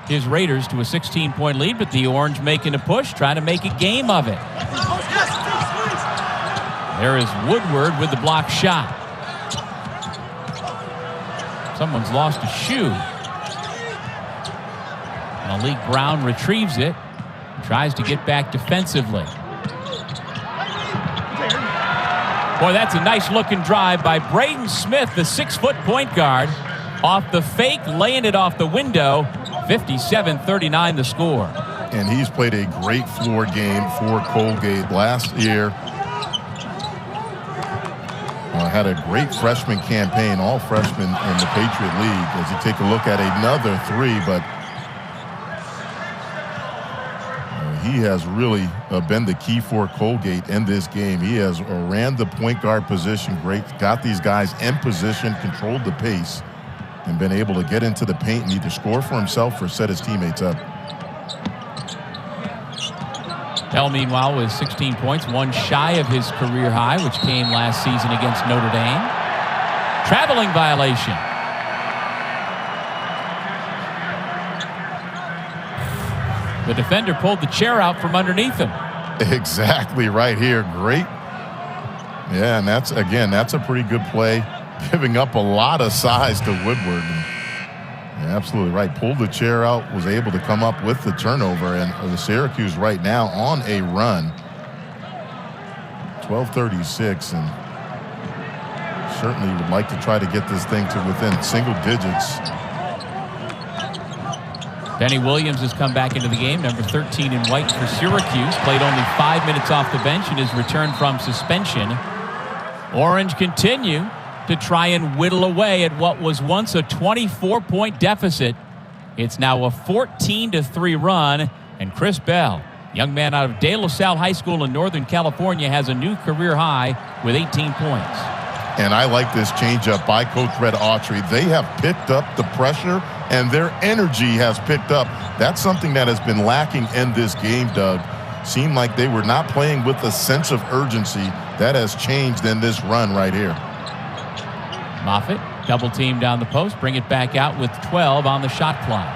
his Raiders to a 16-point lead, but the Orange making a push, trying to make a game of it. There is Woodward with the block shot. Someone's lost a shoe. Malik Brown retrieves it, tries to get back defensively. Boy, that's a nice looking drive by Braden Smith, the 6-foot point guard. Off the fake, laying it off the window. 57-39 the score. And he's played a great floor game for Colgate last year. Had a great freshman campaign, all freshmen in the Patriot League. As you take a look at another three, but he has really been the key for Colgate in this game. He has ran the point guard position great, got these guys in position, controlled the pace, and been able to get into the paint and either score for himself or set his teammates up. Bell, meanwhile, with 16 points, one shy of his career high, which came last season against Notre Dame. Traveling violation. The defender pulled the chair out from underneath him. Exactly right here. Great. Yeah, and that's a pretty good play, giving up a lot of size to Woodward. Yeah, absolutely right. Pulled the chair out, was able to come up with the turnover, and the Syracuse right now on a run. 12:36, and certainly would like to try to get this thing to within single digits. Benny Williams has come back into the game, number 13 in white for Syracuse. Played only 5 minutes off the bench in his return from suspension. Orange continue to try and whittle away at what was once a 24-point deficit. It's now a 14-3 run, and Chris Bell, young man out of De La Salle High School in Northern California, has a new career high with 18 points. And I like this changeup by Coach Red Autry. They have picked up the pressure, and their energy has picked up. That's something that has been lacking in this game, Doug. Seemed like they were not playing with a sense of urgency. That has changed in this run right here. Moffitt, double team down the post, bring it back out with 12 on the shot clock.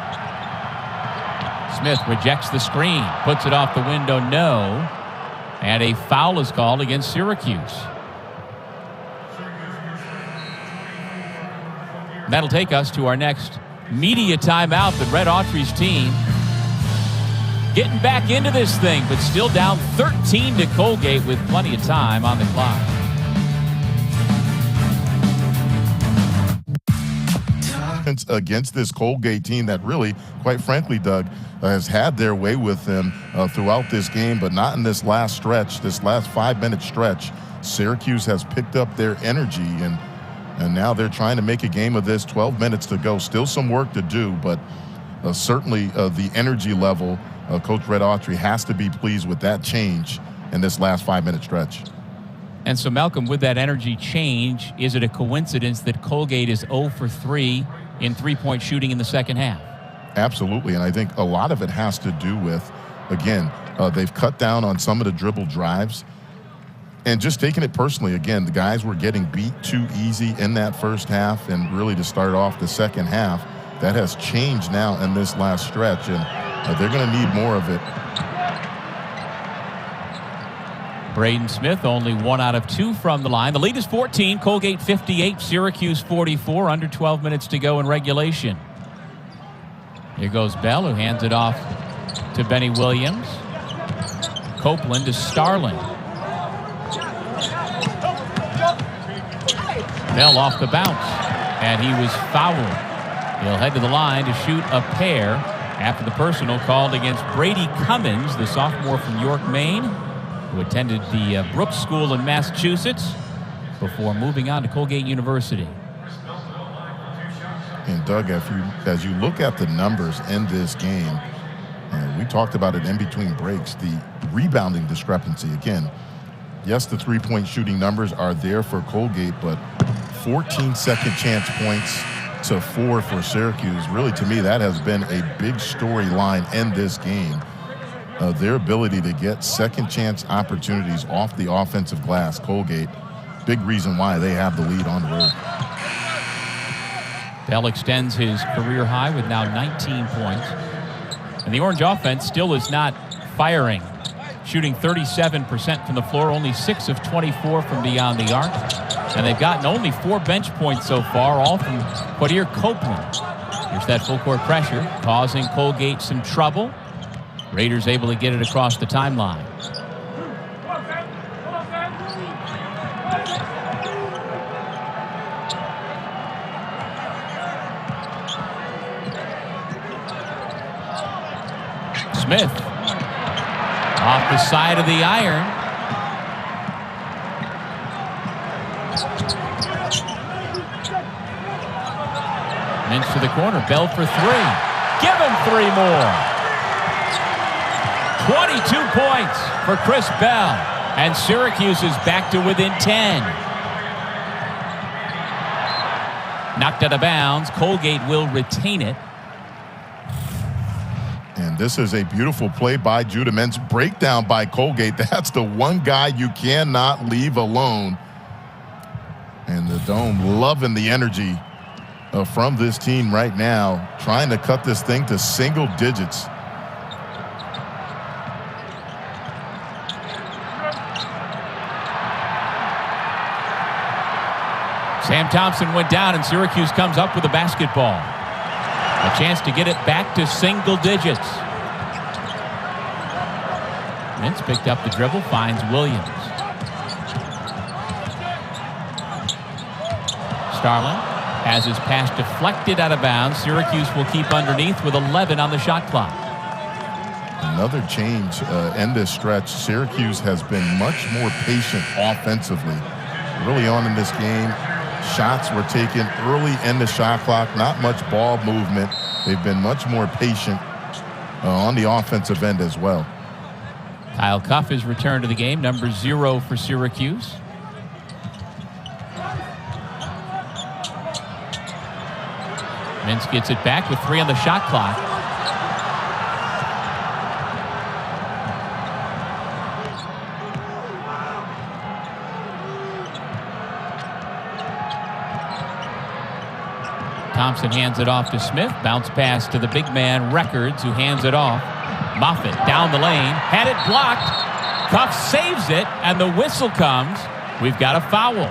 Smith rejects the screen, puts it off the window, no. And a foul is called against Syracuse. That'll take us to our next media timeout. But Red Autry's team getting back into this thing, but still down 13 to Colgate with plenty of time on the clock. Against this Colgate team that really, quite frankly, Doug, has had their way with them throughout this game, but not in this last stretch, this last 5-minute stretch. Syracuse has picked up their energy, and now they're trying to make a game of this. 12 minutes to go. Still some work to do, but certainly the energy level, Coach Red Autry has to be pleased with that change in this last 5-minute stretch. And so, Malcolm, with that energy change, is it a coincidence that Colgate is 0 for 3 in three-point shooting in the second half? Absolutely, and I think a lot of it has to do with, again, they've cut down on some of the dribble drives and just taking it personally. Again, the guys were getting beat too easy in that first half, and really to start off the second half, that has changed now in this last stretch, and they're going to need more of it. Braden Smith, only 1 out of 2 from the line. The lead is 14, Colgate 58, Syracuse 44, under 12 minutes to go in regulation. Here goes Bell, who hands it off to Benny Williams. Copeland to Starling. Bell off the bounce, and he was fouled. He'll head to the line to shoot a pair after the personal called against Brady Cummins, the sophomore from York, Maine, who attended the Brooks School in Massachusetts before moving on to Colgate University. And Doug, as you look at the numbers in this game, we talked about it in between breaks, the rebounding discrepancy. Again, yes, the three-point shooting numbers are there for Colgate, but 14 second chance points to 4 for Syracuse. Really, to me, that has been a big storyline in this game. Their ability to get second chance opportunities off the offensive glass, Colgate, big reason why they have the lead on the road. Bell extends his career high with now 19 points. And the Orange offense still is not firing, shooting 37% from the floor, only 6 of 24 from beyond the arc. And they've gotten only 4 bench points so far, all from Quadir Copeland. Here's that full court pressure, causing Colgate some trouble. Raiders able to get it across the timeline. Smith off the side of the iron. Mintz to the corner. Bell for three. Give him three more. 22 points for Chris Bell. And Syracuse is back to within 10. Knocked out of bounds. Colgate will retain it. And this is a beautiful play by Judah Mintz. Breakdown by Colgate. That's the one guy you cannot leave alone. And the Dome loving the energy from this team right now, trying to cut this thing to single digits. Sam Thompson went down, and Syracuse comes up with a basketball. A chance to get it back to single digits. Mintz picked up the dribble, finds Williams. Starling has his pass deflected out of bounds. Syracuse will keep underneath with 11 on the shot clock. Another change in this stretch. Syracuse has been much more patient offensively. Early on in this game, shots were taken early in the shot clock, not much ball movement. They've been much more patient on the offensive end as well. Kyle Cuff is returned to the game, number 0 for Syracuse. Mintz gets it back with 3 on the shot clock. Thompson hands it off to Smith. Bounce pass to the big man, Records, who hands it off. Moffitt down the lane. Had it blocked. Cuff saves it, and the whistle comes. We've got a foul.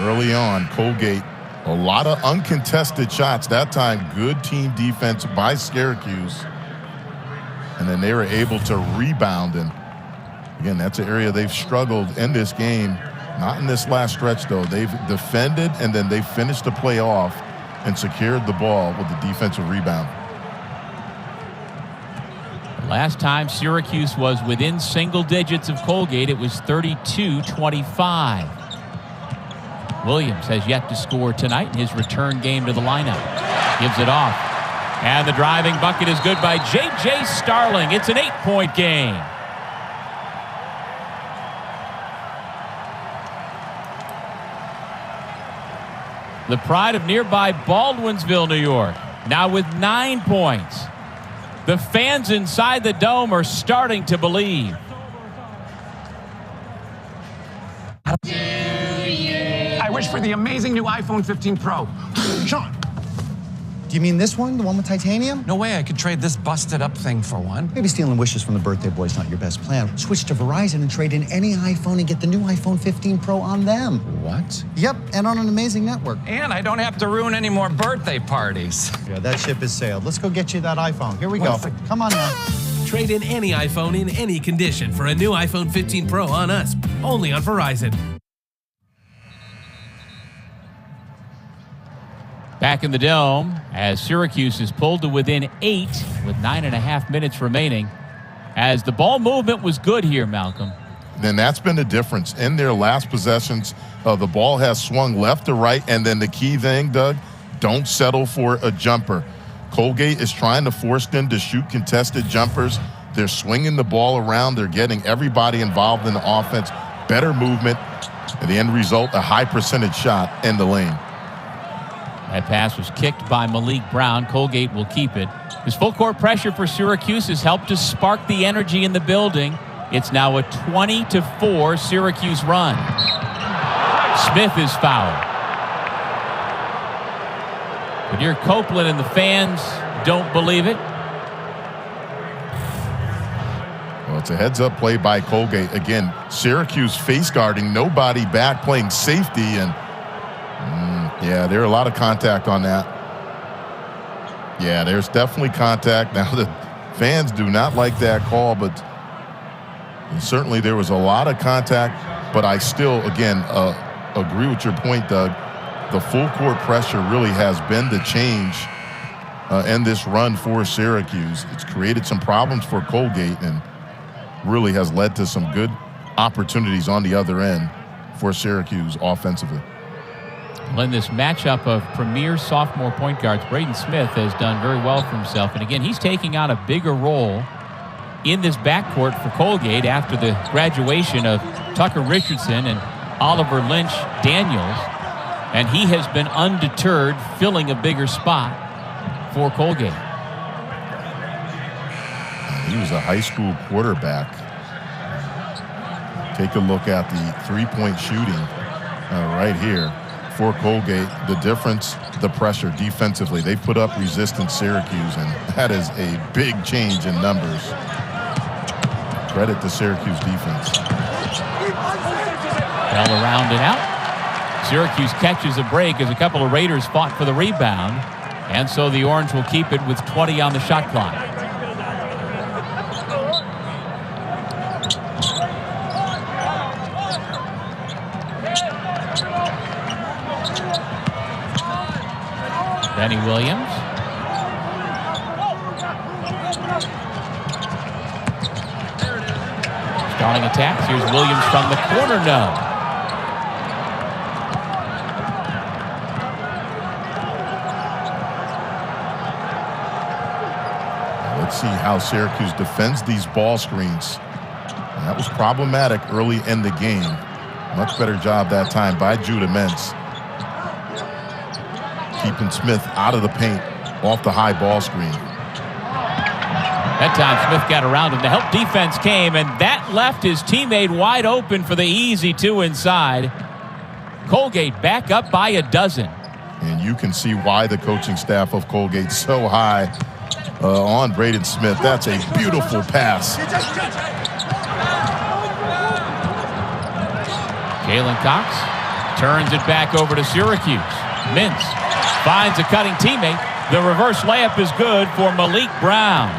Early on, Colgate, a lot of uncontested shots. That time, good team defense by Syracuse. And then they were able to rebound. And again, that's an area they've struggled in this game. Not in this last stretch, though. They've defended, and then they finished the play off and secured the ball with the defensive rebound. Last time Syracuse was within single digits of Colgate, it was 32-25. Williams has yet to score tonight in his return game to the lineup. Gives it off. And the driving bucket is good by J.J. Starling. It's an 8-point game. The pride of nearby Baldwinsville, New York, now with 9 points. The fans inside the Dome are starting to believe. I wish for the amazing new iPhone 15 Pro. Sean. Do you mean this one, the one with titanium? No way I could trade this busted up thing for one. Maybe stealing wishes from the birthday boy is not your best plan. Switch to Verizon and trade in any iPhone and get the new iPhone 15 Pro on them. What? Yep, and on an amazing network. And I don't have to ruin any more birthday parties. Yeah, that ship has sailed. Let's go get you that iPhone. Here we go. Come on now. Trade in any iPhone in any condition for a new iPhone 15 Pro on us, only on Verizon. Back in the Dome as Syracuse is pulled to within 8 with 9.5 minutes remaining. As the ball movement was good here, Malcolm. Then that's been the difference. In their last possessions, the ball has swung left to right, and then the key thing, Doug, don't settle for a jumper. Colgate is trying to force them to shoot contested jumpers. They're swinging the ball around. They're getting everybody involved in the offense. Better movement, and the end result, a high percentage shot in the lane. That pass was kicked by Malik Brown. Colgate will keep it. This full court pressure for Syracuse has helped to spark the energy in the building. It's now a 20-4 Syracuse run. Smith is fouled. Kadir Copeland and the fans don't believe it. Well, it's a heads-up play by Colgate. Again, Syracuse face guarding, nobody back, playing safety, and yeah, there's a lot of contact on that. Yeah, there's definitely contact. Now, the fans do not like that call, but certainly there was a lot of contact. But I still, again, agree with your point, Doug. the full court pressure really has been the change in this run for Syracuse. It's created some problems for Colgate and really has led to some good opportunities on the other end for Syracuse offensively. Well, in this matchup of premier sophomore point guards, Braden Smith has done very well for himself. And again, he's taking on a bigger role in this backcourt for Colgate after the graduation of Tucker Richardson and Oliver Lynch Daniels. And he has been undeterred, filling a bigger spot for Colgate. He was a high school quarterback. Take a look at the three-point shooting right here for Colgate. The difference, the pressure defensively. They put up resistance, Syracuse, and that is a big change in numbers. Credit to Syracuse defense. Well around and out. Syracuse catches a break as a couple of Raiders fought for the rebound. And so the Orange will keep it with 20 on the shot clock. Benny Williams. Starting attacks. Here's Williams from the corner. No. Let's see how Syracuse defends these ball screens. And that was problematic early in the game. Much better job that time by Judah Mintz. Keeping Smith out of the paint off the high ball screen. That time Smith got around him. The help defense came, and that left his teammate wide open for the easy two inside. Colgate back up by a dozen. And you can see why the coaching staff of Colgate so high on Braden Smith. That's a beautiful pass. Jalen Cox turns it back over to Syracuse. Mintz finds a cutting teammate. The reverse layup is good for Malik Brown.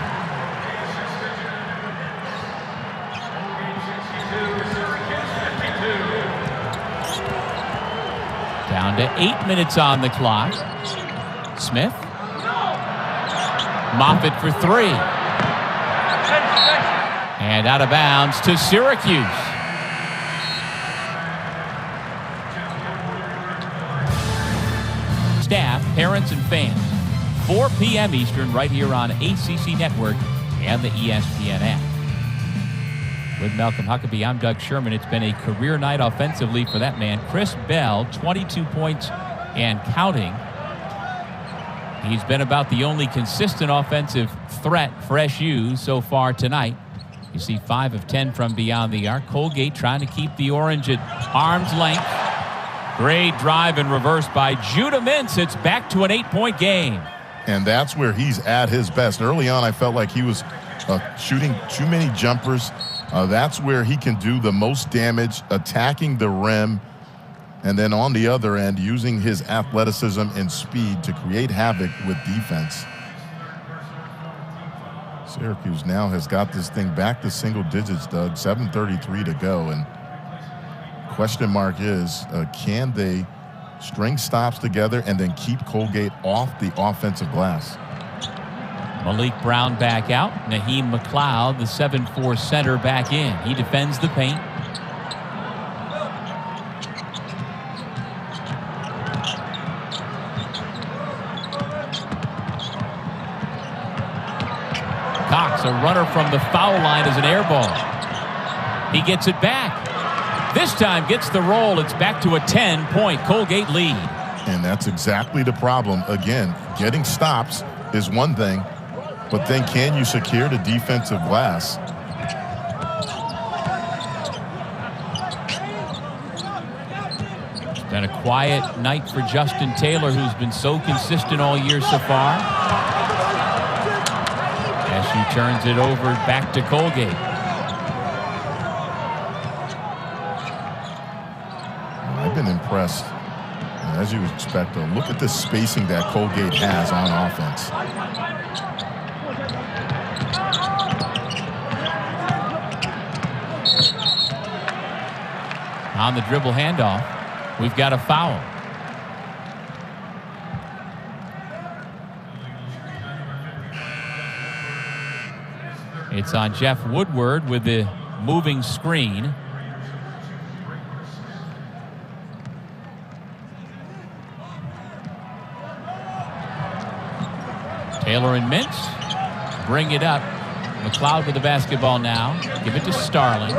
Down to 8 minutes on the clock. Smith. Moffitt for three. And out of bounds to Syracuse. Staff, parents, and fans. 4 p.m. Eastern right here on ACC Network and the ESPN app. With Malcolm Huckabee, I'm Doug Sherman. It's been a career night offensively for that man. Chris Bell, 22 points and counting. He's been about the only consistent offensive threat for SU so far tonight. You see 5 of 10 from beyond the arc. Colgate trying to keep the Orange at arm's length. Great drive and reverse by Judah Mintz. It's back to an 8-point game. And that's where he's at his best. Early on, I felt like he was shooting too many jumpers. That's where he can do the most damage, attacking the rim. And then on the other end, using his athleticism and speed to create havoc with defense. Syracuse now has got this thing back to single digits, Doug. 7:33 to go. And question mark is, can they string stops together and then keep Colgate off the offensive glass? Malik Brown back out. Naheem McLeod, the 7'4" center, back in. He defends the paint. Cox, a runner from the foul line, as an air ball. He gets it back. This time gets the roll. It's back to a 10-point Colgate lead. And that's exactly the problem. Again, getting stops is one thing, but then can you secure the defensive glass? It's been a quiet night for Justin Taylor, who's been so consistent all year so far. As she turns it over back to Colgate. I've been impressed, as you would expect, though. Look at the spacing that Colgate has on offense. On the dribble handoff, we've got a foul. It's on Jeff Woodward with the moving screen. Taylor and Mintz bring it up. McLeod with the basketball now. Give it to Starling.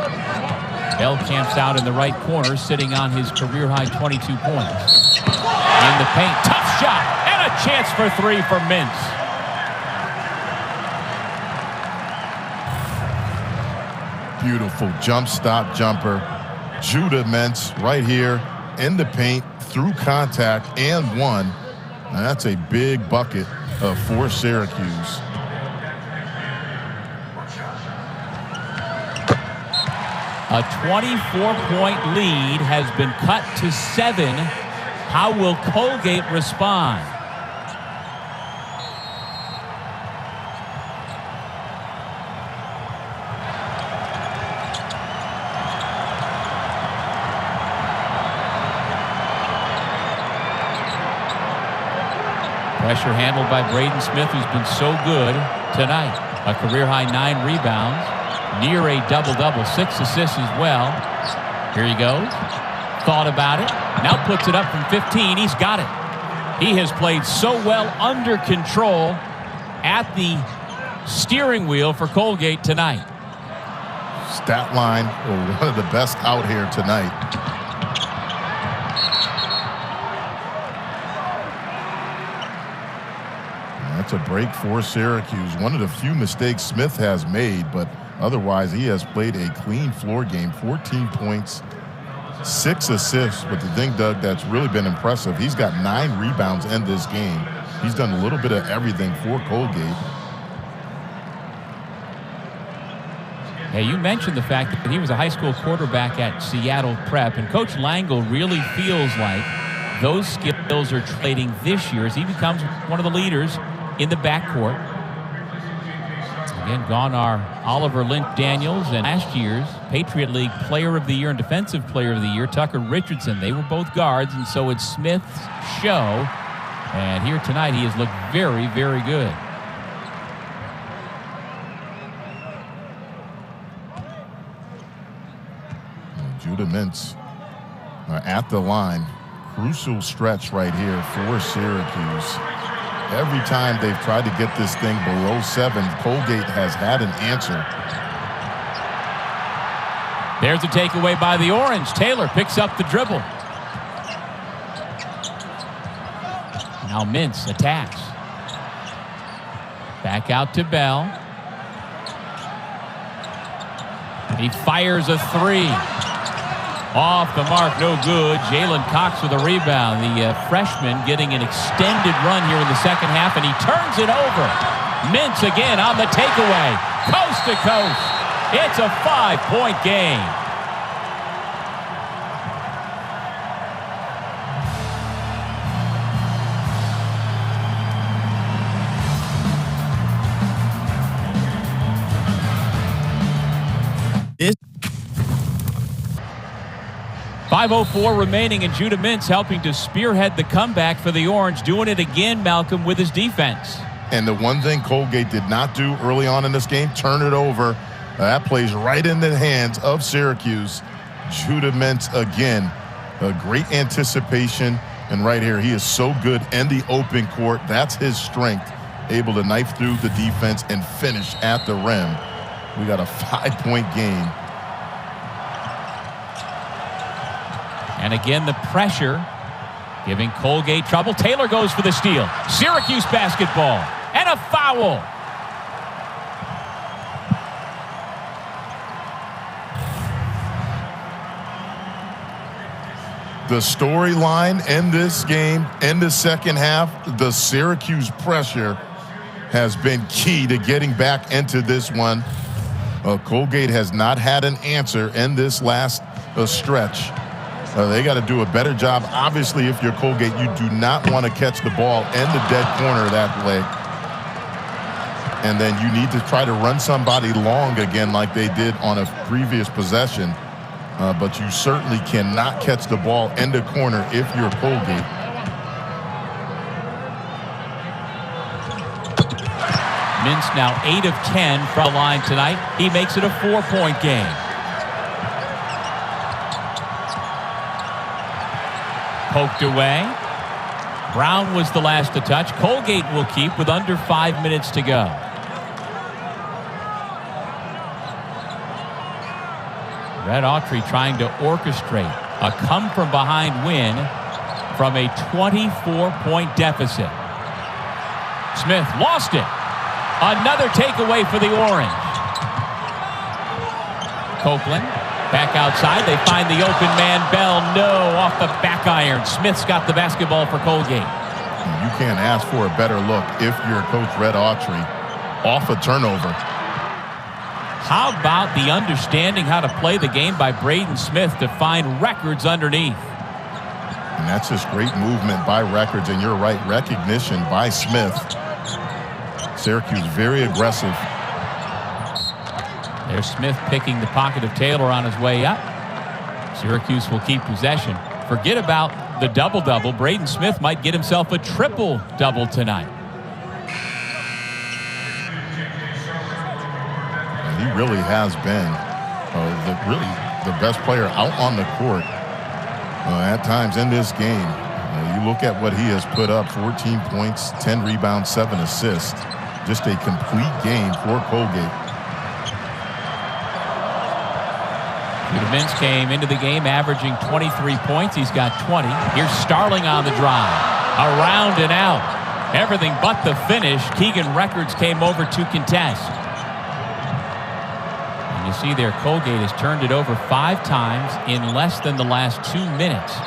Bell camps out in the right corner, sitting on his career-high 22 points. In the paint, tough shot, and a chance for three for Mintz. Beautiful jump stop jumper. Judah Mintz right here in the paint, through contact, and one. And that's a big bucket for Syracuse. A 24-point lead has been cut to 7. How will Colgate respond? Pressure handled by Braden Smith, who's been so good tonight. A career-high 9 rebounds. Near a double-double, 6 assists as well. Here he goes. Thought about it. Now puts it up from 15. He's got it. He has played so well under control at the steering wheel for Colgate tonight. Stat line, one of the best out here tonight. That's a break for Syracuse. One of the few mistakes Smith has made, but otherwise, he has played a clean floor game. 14 points, 6 assists. But the thing, Doug, that's really been impressive, he's got 9 rebounds in this game. He's done a little bit of everything for Colgate. Yeah, you mentioned the fact that he was a high school quarterback at Seattle Prep, and Coach Langle really feels like those skills are trading this year as he becomes one of the leaders in the backcourt. Again, gone are Oliver Lint-Daniels and last year's Patriot League Player of the Year and Defensive Player of the Year, Tucker Richardson. They were both guards, and so it's Smith's show. And here tonight, he has looked very, very good. Judah Mintz at the line. Crucial stretch right here for Syracuse. Every time they've tried to get this thing below 7, Colgate has had an answer. There's a takeaway by the Orange. Taylor picks up the dribble. Now Mintz attacks. Back out to Bell. He fires a 3. Off the mark, no good. Jalen Cox with a rebound. The freshman getting an extended run here in the second half, and he turns it over. Mintz again on the takeaway. Coast to coast. It's a 5-point game. This 5:04 remaining, and Judah Mintz helping to spearhead the comeback for the Orange, doing it again, Malcolm, with his defense. And the one thing Colgate did not do early on in this game, turn it over. That plays right in the hands of Syracuse. Judah Mintz again, a great anticipation. And right here, he is so good in the open court. That's his strength, able to knife through the defense and finish at the rim. We got a 5-point game. And again, the pressure giving Colgate trouble. Taylor goes for the steal. Syracuse basketball. And a foul. The storyline in this game, in the second half, the Syracuse pressure has been key to getting back into this one. Colgate has not had an answer in this last stretch. They got to do a better job. Obviously, if you're Colgate, you do not want to catch the ball in the dead corner that way. And then you need to try to run somebody long again like they did on a previous possession. But you certainly cannot catch the ball in the corner if you're Colgate. Mintz now 8 of 10 from the line tonight. He makes it a 4-point game. Poked away. Brown was the last to touch. Colgate will keep with under 5 minutes to go. Red Autry trying to orchestrate a come-from-behind win from a 24-point deficit. Smith lost it. Another takeaway for the Orange. Copeland back outside. They find the open man. Bell, no, off the back iron. Smith's got the basketball for Colgate. You can't ask for a better look if you're Coach Red Autry off a turnover. How about the understanding how to play the game by Braden Smith to find records underneath? And that's just great movement by records, and you're right, recognition by Smith. Syracuse very aggressive. There's Smith picking the pocket of Taylor on his way up. Syracuse will keep possession. Forget about the double-double. Braden Smith might get himself a triple-double tonight. He really has been the best player out on the court at times in this game. You look at what he has put up: 14 points, 10 rebounds, 7 assists. Just a complete game for Colgate. Judah Mintz came into the game averaging 23 points. He's got 20. Here's Starling on the drive. Around and out. Everything but the finish. Keegan Records came over to contest. You see there, Colgate has turned it over 5 times in less than the last 2 minutes.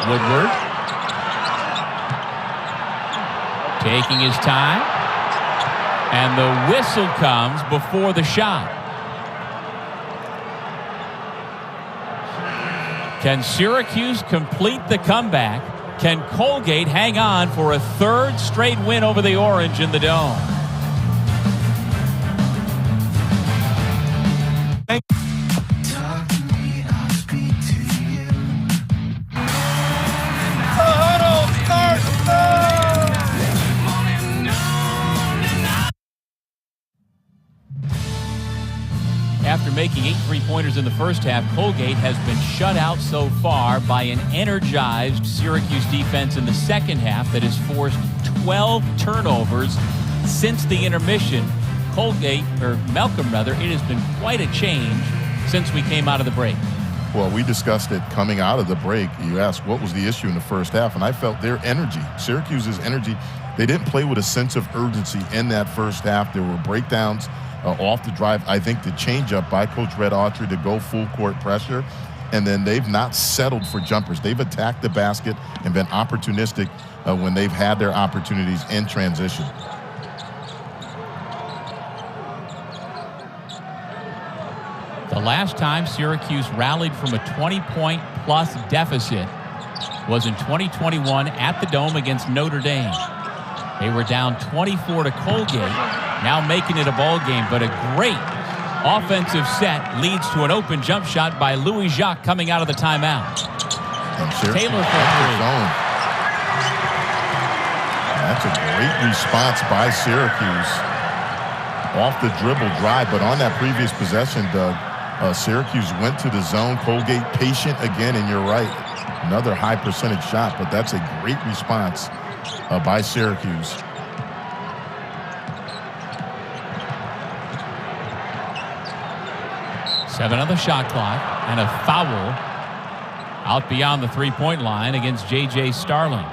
Woodward taking his time, and the whistle comes before the shot. Can Syracuse complete the comeback? Can Colgate hang on for a 3rd straight win over the Orange in the Dome? After making 8 3-pointers in the first half, Colgate has been shut out so far by an energized Syracuse defense in the second half that has forced 12 turnovers since the intermission. Malcolm, it has been quite a change since we came out of the break. Well, we discussed it coming out of the break. You asked what was the issue in the first half, and I felt their energy, Syracuse's energy, they didn't play with a sense of urgency in that first half. There were breakdowns off the drive. I think the changeup by Coach Red Autry to go full court pressure, and then they've not settled for jumpers. They've attacked the basket and been opportunistic when they've had their opportunities in transition. The last time Syracuse rallied from a 20-point plus deficit was in 2021 at the Dome against Notre Dame. They were down 24 to Colgate, now making it a ball game, but a great offensive set leads to an open jump shot by Louis Jacques coming out of the timeout. Taylor for 3. That's a great response by Syracuse off the dribble drive, but on that previous possession, Doug, Syracuse went to the zone. Colgate patient again, and you're right, another high percentage shot, but that's a great response by Syracuse. Seven on the shot clock, and a foul out beyond the 3-point line against J.J. Starling.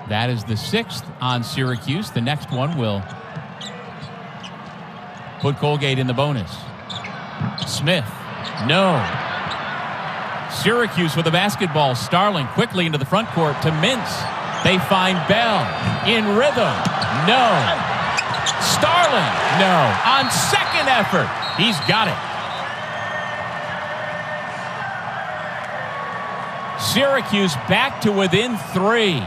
That is the 6th on Syracuse. The next one will put Colgate in the bonus. Smith, no. Syracuse with the basketball. Starling quickly into the front court to Mintz. They find Bell in rhythm. No. Starling, no. On second effort, he's got it. Syracuse back to within 3.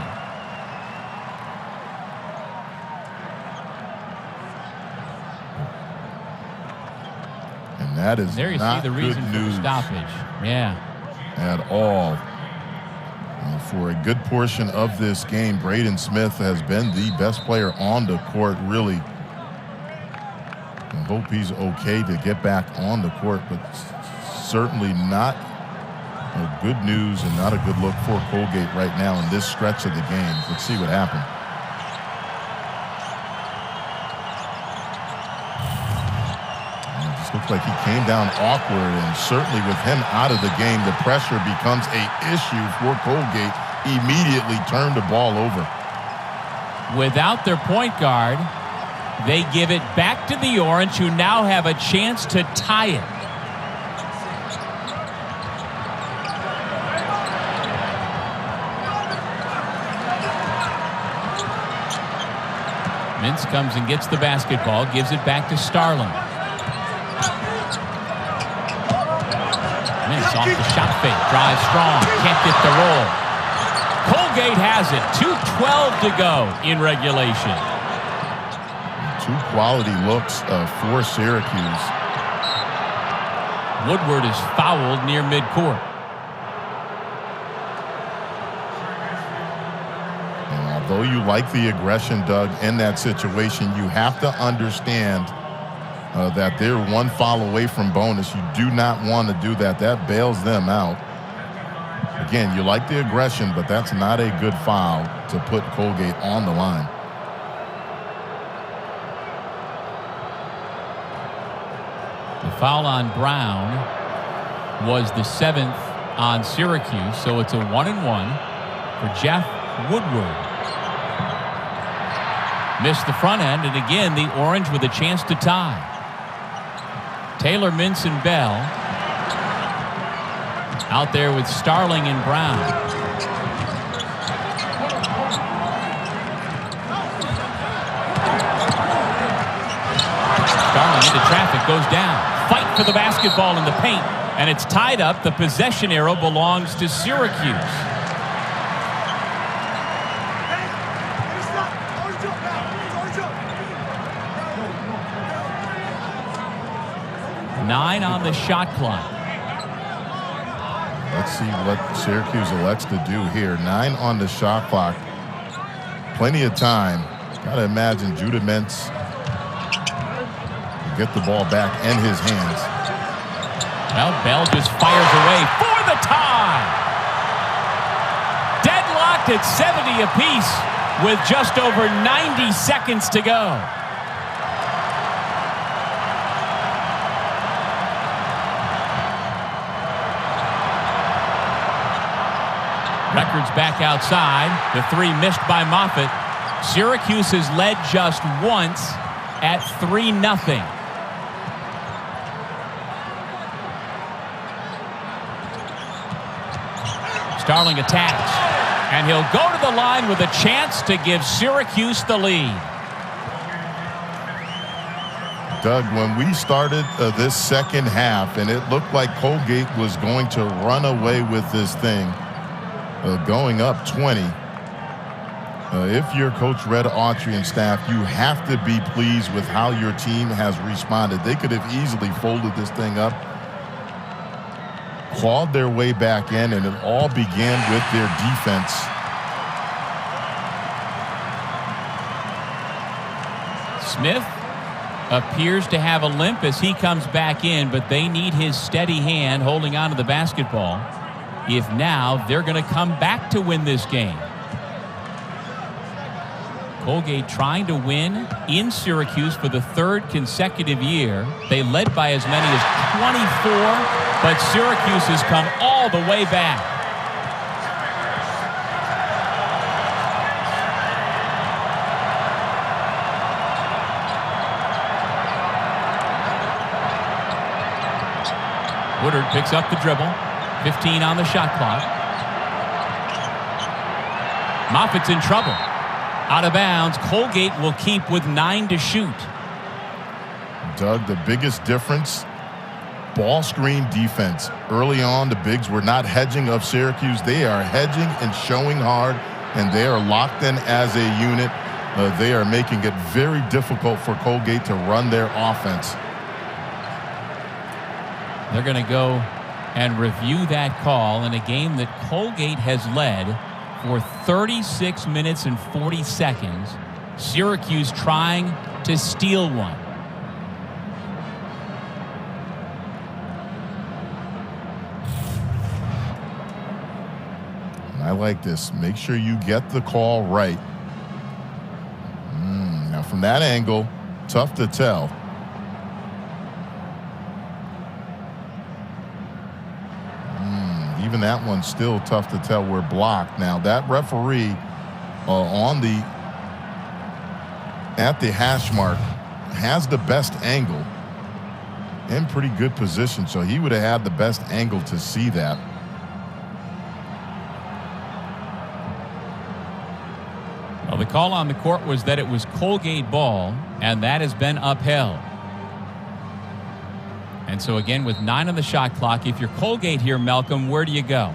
That is there you not see the good reason for the news stoppage. Yeah. at all. For a good portion of this game, Braden Smith has been the best player on the court, really. I hope he's okay to get back on the court, but certainly not good news and not a good look for Colgate right now in this stretch of the game. Let's see what happened. Looks like he came down awkward, and certainly with him out of the game, the pressure becomes an issue for Colgate. Immediately turned the ball over. Without their point guard, they give it back to the Orange, who now have a chance to tie it. Mintz comes and gets the basketball, gives it back to Starling. Mintz off the shot fake, drives strong, can't get the roll. Colgate has it, 2:12 to go in regulation. 2 quality looks for Syracuse. Woodward is fouled near midcourt. And although you like the aggression, Doug, in that situation, you have to understand that they're 1 foul away from bonus. You do not want to do that. That bails them out. Again, you like the aggression, but that's not a good foul to put Colgate on the line. The foul on Brown was the 7th on Syracuse, so it's a 1-and-1 for Jeff Woodward. Missed the front end, and again, the Orange with a chance to tie. Taylor, Mintz, and Bell out there with Starling and Brown. Starling into traffic, goes down. Fight for the basketball in the paint, and it's tied up. The possession arrow belongs to Syracuse. Nine on the shot clock. Let's see what Syracuse elects to do here. 9 on the shot clock. Plenty of time. Got to imagine Judah Mintz will get the ball back in his hands. Well, Bell just fires away for the tie. Deadlocked at 70 apiece with just over 90 seconds to go. Records back outside. The 3 missed by Moffitt. Syracuse has led just once at 3-0. Starling attacks, and he'll go to the line with a chance to give Syracuse the lead. Doug, when we started this second half, and it looked like Colgate was going to run away with this thing, going up 20. If you're Coach Red Autry and staff, you have to be pleased with how your team has responded. They could have easily folded this thing up, clawed their way back in, and it all began with their defense. Smith appears to have a limp as he comes back in, but they need his steady hand holding on to the basketball. If now they're going to come back to win this game. Colgate trying to win in Syracuse for the 3rd consecutive year. They led by as many as 24, but Syracuse has come all the way back. Woodard picks up the dribble. 15 on the shot clock. Moffitt's in trouble. Out of bounds. Colgate will keep with 9 to shoot. Doug, the biggest difference, ball screen defense. Early on, the bigs were not hedging of Syracuse. They are hedging and showing hard, and they are locked in as a unit. They are making it very difficult for Colgate to run their offense. They're going to go and review that call in a game that Colgate has led for 36 minutes and 40 seconds. Syracuse trying to steal one. I like this. Make sure you get the call right. Now from that angle, tough to tell. Even that one's still tough to tell. We're blocked. Now that referee at the hash mark has the best angle, in pretty good position, so he would have had the best angle to see that. Well, the call on the court was that it was Colgate ball, and that has been upheld. And so again, with 9 on the shot clock, if you're Colgate here, Malcolm, where do you go?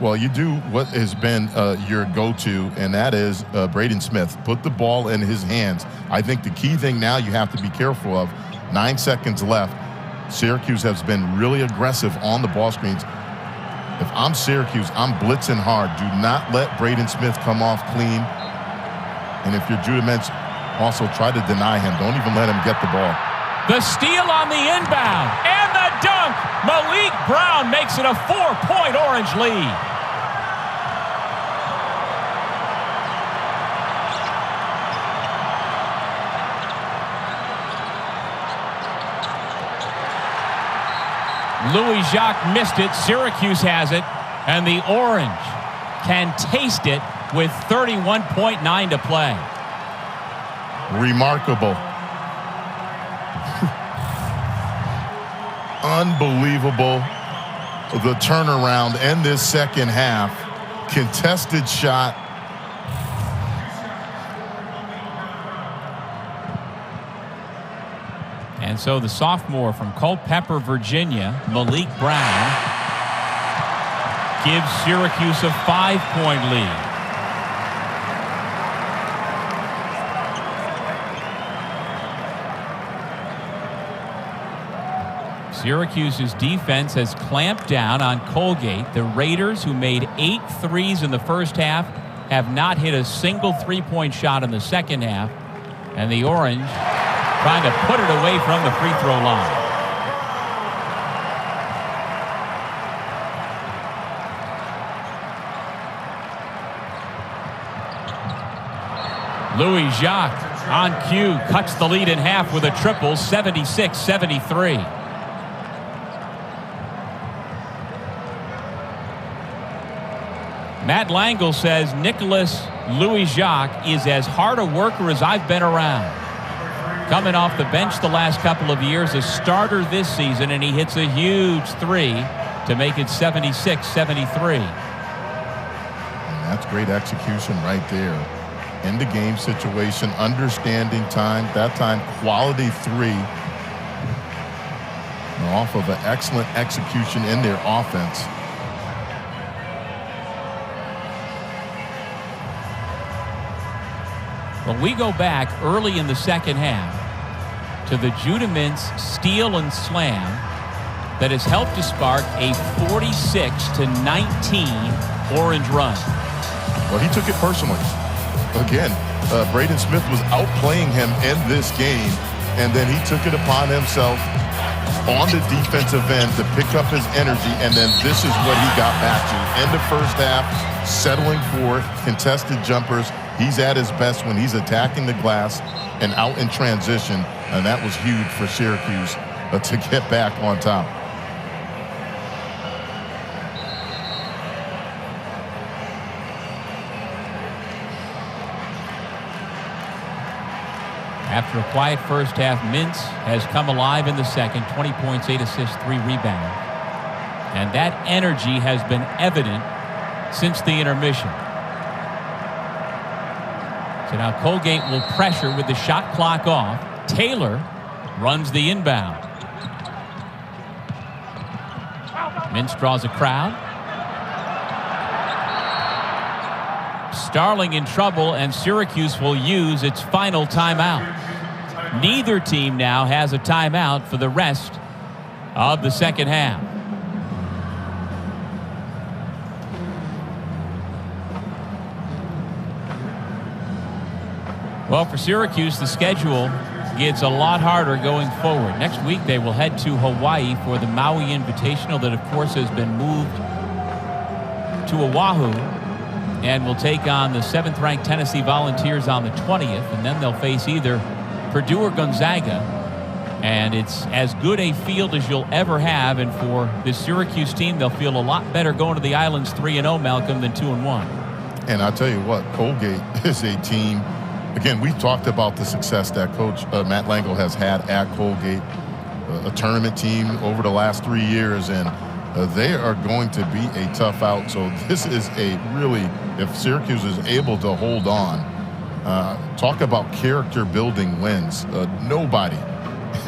Well, you do what has been your go-to, and that is Braden Smith. Put the ball in his hands. I think the key thing now you have to be careful of, 9 seconds left. Syracuse has been really aggressive on the ball screens. If I'm Syracuse, I'm blitzing hard. Do not let Braden Smith come off clean. And if you're Judah Mintz, also try to deny him. Don't even let him get the ball. The steal on the inbound and the dunk. Malik Brown makes it a 4-point Orange lead. Louis Jacques missed it. Syracuse has it. And the Orange can taste it with 31.9 to play. Remarkable. Unbelievable. The turnaround in this second half. Contested shot. And so the sophomore from Culpeper, Virginia, Malik Brown, gives Syracuse a 5-point lead. Syracuse's defense has clamped down on Colgate. The Raiders, who made 8 threes in the first half, have not hit a single three-point shot in the second half. And the Orange trying to put it away from the free throw line. Louis Jacques on cue cuts the lead in half with a triple, 76-73. Matt Langle says Nicholas Louis Jacques is as hard a worker as I've been around. Coming off the bench the last couple of years, a starter this season, and he hits a huge three to make it 76-73. That's great execution right there. In the game situation, understanding time, that time quality three. Off of an excellent execution in their offense. Well, we go back early in the second half to the Judah Mintz steal and slam that has helped to spark a 46-19 Orange run. Well, he took it personally. Again, Braden Smith was outplaying him in this game, and then he took it upon himself on the defensive end to pick up his energy, and then this is what he got back to. In the first half, settling for contested jumpers. He's at his best when he's attacking the glass and out in transition, and that was huge for Syracuse to get back on top. After a quiet first half, Mintz has come alive in the second, 20 points, 8 assists, 3 rebounds. And that energy has been evident since the intermission. So now Colgate will pressure with the shot clock off. Taylor runs the inbound. Mintz draws a crowd. Starling in trouble, and Syracuse will use its final timeout. Neither team now has a timeout for the rest of the second half. Well, for Syracuse, the schedule gets a lot harder going forward. Next week, they will head to Hawaii for the Maui Invitational that, of course, has been moved to Oahu, and will take on the 7th-ranked Tennessee Volunteers on the 20th, and then they'll face either Purdue or Gonzaga. And it's as good a field as you'll ever have, and for this Syracuse team, they'll feel a lot better going to the Islands 3-0, Malcolm, than 2-1. And I'll tell you what, Colgate is a team. Again, we talked about the success that Coach Matt Langel has had at Colgate, a tournament team over the last 3 years, and they are going to be a tough out. So this is a really, if Syracuse is able to hold on, talk about character-building wins. Nobody,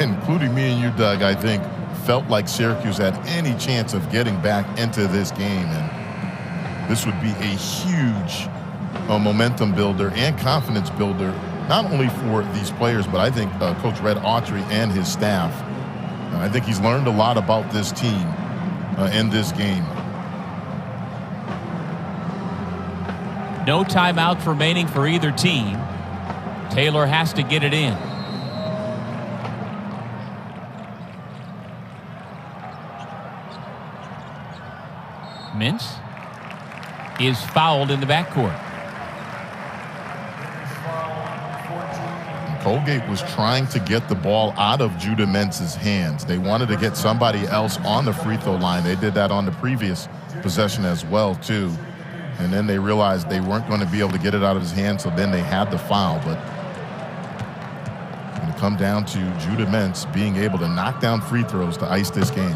including me and you, Doug, I think, felt like Syracuse had any chance of getting back into this game. And this would be a huge momentum builder and confidence builder, not only for these players, but I think Coach Red Autry and his staff. I think he's learned a lot about this team in this game. No timeouts remaining for either team. Taylor has to get it in. Mintz is fouled in the backcourt. Colgate was trying to get the ball out of Judah Mintz's hands. They wanted to get somebody else on the free throw line. They did that on the previous possession as well, too. And then they realized they weren't going to be able to get it out of his hands, so then they had the foul. But it's going to come down to Judah Mintz being able to knock down free throws to ice this game.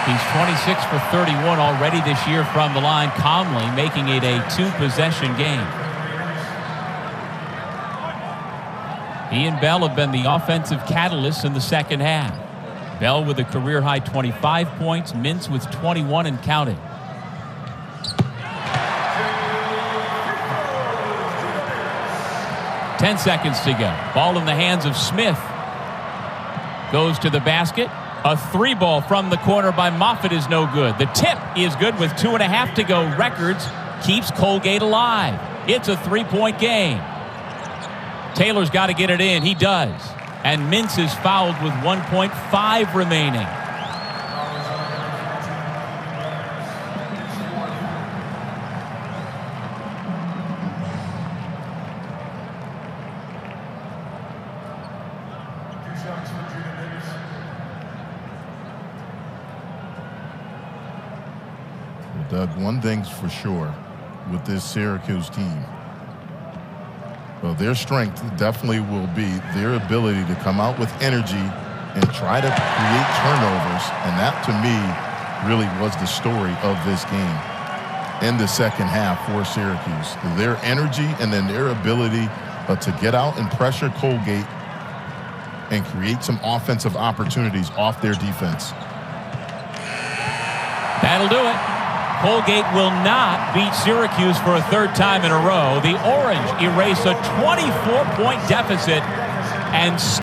He's 26 for 31 already this year from the line, calmly making it a 2-possession game. He and Bell have been the offensive catalysts in the second half. Bell with a career-high 25 points, Mintz with 21 and counting. Ten seconds to go. Ball in the hands of Smith. Goes to the basket. A 3-ball from the corner by Moffitt is no good. The tip is good with 2.5 to go. Records keeps Colgate alive. It's a 3-point game. Taylor's got to get it in. He does. And Mintz is fouled with 1.5 remaining. Well, Doug, one thing's for sure with this Syracuse team. Well, their strength definitely will be their ability to come out with energy and try to create turnovers. And that, to me, really was the story of this game in the second half for Syracuse. Their energy and then their ability to get out and pressure Colgate and create some offensive opportunities off their defense. That'll do it. Colgate will not beat Syracuse for a third time in a row. The Orange erase a 24-point deficit and